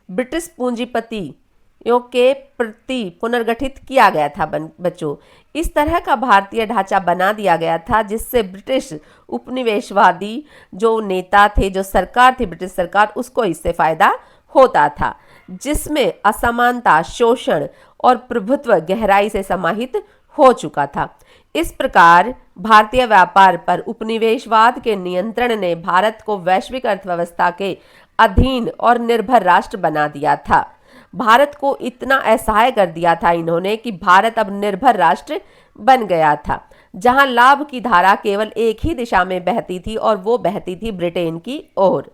ब्रिटिश पूंजीपतियों के प्रति पुनर्गठित किया गया था बच्चों। इस तरह का भारतीय ढांचा बना दिया गया था जिससे ब्रिटिश उपनिवेशवादी जो नेता थे, जो सरकार थी ब्रिटिश सरकार, उसको इससे फायदा होता था, जिसमें असमानता, शोषण और प्रभुत्व गहराई से समाहित हो चुका था। इस प्रकार भारतीय व्यापार पर उपनिवेशवाद के नियंत्रण ने भारत को वैश्विक अर्थव्यवस्था के अधीन और निर्भर राष्ट्र बना दिया था। भारत को इतना असहाय कर दिया था इन्होंने कि भारत अब निर्भर राष्ट्र बन गया था, जहां लाभ की धारा केवल एक ही दिशा में बहती थी और वो बहती थी ब्रिटेन की ओर।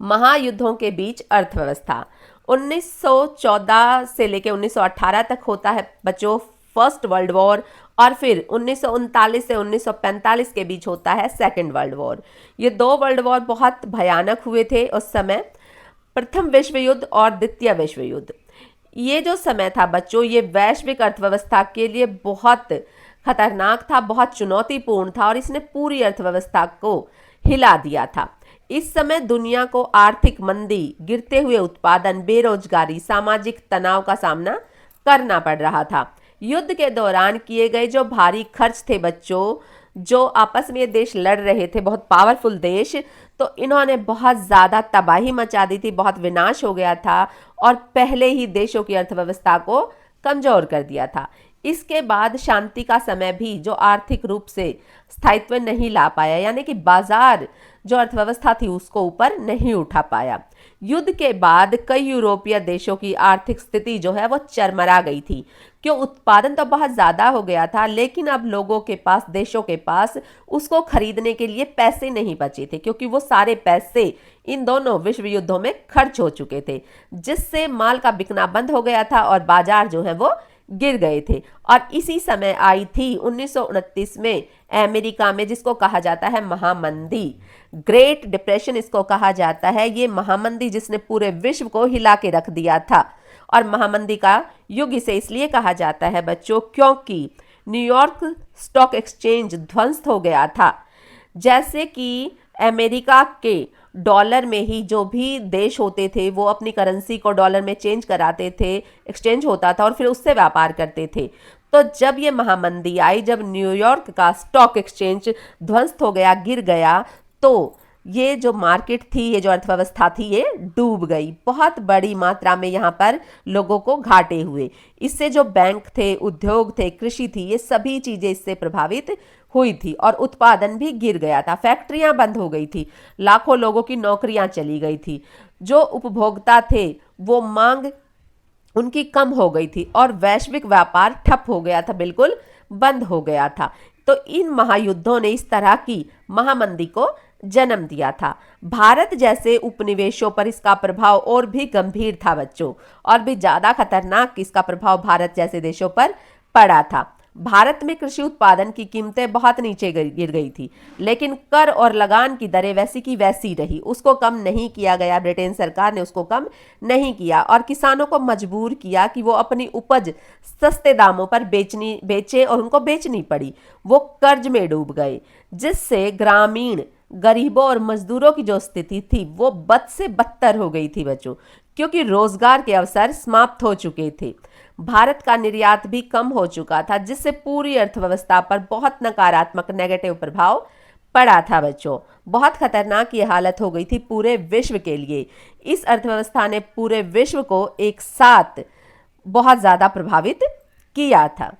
महायुद्धों के बीच अर्थव्यवस्था 1914 से लेकर 1918 तक होता है बच्चों फर्स्ट वर्ल्ड वॉर, और फिर 1939 से 1945 के बीच होता है सेकंड वर्ल्ड वॉर। ये दो वर्ल्ड वॉर बहुत भयानक हुए थे उस समय, प्रथम विश्व युद्ध और द्वितीय विश्व युद्ध। ये जो समय था बच्चों, ये वैश्विक अर्थव्यवस्था के लिए बहुत खतरनाक था, बहुत चुनौतीपूर्ण था और इसने पूरी अर्थव्यवस्था को हिला दिया था। इस समय दुनिया को आर्थिक मंदी, गिरते हुए उत्पादन, बेरोजगारी, सामाजिक तनाव का सामना करना पड़ रहा था। युद्ध के दौरान किए गए जो भारी खर्च थे बच्चों, जो आपस में ये देश लड़ रहे थे, बहुत पावरफुल देश, तो इन्होंने बहुत ज़्यादा तबाही मचा दी थी, बहुत विनाश हो गया था और पहले ही देशों की अर्थव्यवस्था को कमज़ोर कर दिया था। इसके बाद शांति का समय भी जो आर्थिक रूप से स्थायित्व नहीं ला पाया, यानी कि बाजार जो अर्थव्यवस्था थी उसको ऊपर नहीं उठा पाया। युद्ध के बाद कई यूरोपीय देशों की आर्थिक स्थिति जो है वो चरमरा गई थी, क्यों उत्पादन तो बहुत ज़्यादा हो गया था लेकिन अब लोगों के पास, देशों के पास उसको खरीदने के लिए पैसे नहीं बचे थे, क्योंकि वो सारे पैसे इन दोनों विश्व युद्धों में खर्च हो चुके थे, जिससे माल का बिकना बंद हो गया था और बाजार जो है वो गिर गए थे। और इसी समय आई थी 1929 में अमेरिका में, जिसको कहा जाता है महामंदी, ग्रेट डिप्रेशन इसको कहा जाता है। ये महामंदी जिसने पूरे विश्व को हिला के रख दिया था और महामंदी का युग इसे इसलिए कहा जाता है बच्चों क्योंकि न्यूयॉर्क स्टॉक एक्सचेंज ध्वस्त हो गया था। जैसे कि अमेरिका के डॉलर में ही जो भी देश होते थे वो अपनी करेंसी को डॉलर में चेंज कराते थे, एक्सचेंज होता था और फिर उससे व्यापार करते थे। तो जब ये महामंदी आई, जब न्यूयॉर्क का स्टॉक एक्सचेंज ध्वस्त हो गया, गिर गया, तो ये जो मार्केट थी, ये जो अर्थव्यवस्था थी, ये डूब गई। बहुत बड़ी मात्रा में यहाँ पर लोगों को घाटे हुए। इससे जो बैंक थे, उद्योग थे, कृषि थी, ये सभी चीजें इससे प्रभावित हुई थी और उत्पादन भी गिर गया था। फैक्ट्रियां बंद हो गई थी, लाखों लोगों की नौकरियां चली गई थी। जो उपभोक्ता थे वो मांग उनकी कम हो गई थी और वैश्विक व्यापार ठप हो गया था, बिल्कुल बंद हो गया था। तो इन महायुद्धों ने इस तरह की महामंदी को जन्म दिया था। भारत जैसे उपनिवेशों पर इसका प्रभाव और भी गंभीर था बच्चों, और भी ज्यादा खतरनाक इसका प्रभाव भारत जैसे देशों पर पड़ा था। भारत में कृषि उत्पादन की कीमतें बहुत नीचे गिर गई थी, लेकिन कर और लगान की दरें वैसी की वैसी रही। उसको कम नहीं किया गया, ब्रिटेन सरकार ने उसको कम नहीं किया और किसानों को मजबूर किया कि वो अपनी उपज सस्ते दामों पर बेचे और उनको बेचनी पड़ी। वो कर्ज में डूब गए, जिससे ग्रामीण गरीबों और मजदूरों की जो स्थिति थी वो बद से बदतर हो गई थी बच्चों, क्योंकि रोजगार के अवसर समाप्त हो चुके थे। भारत का निर्यात भी कम हो चुका था, जिससे पूरी अर्थव्यवस्था पर बहुत नकारात्मक नेगेटिव प्रभाव पड़ा था बच्चों। बहुत खतरनाक ये हालत हो गई थी पूरे विश्व के लिए। इस अर्थव्यवस्था ने पूरे विश्व को एक साथ बहुत ज्यादा प्रभावित किया था।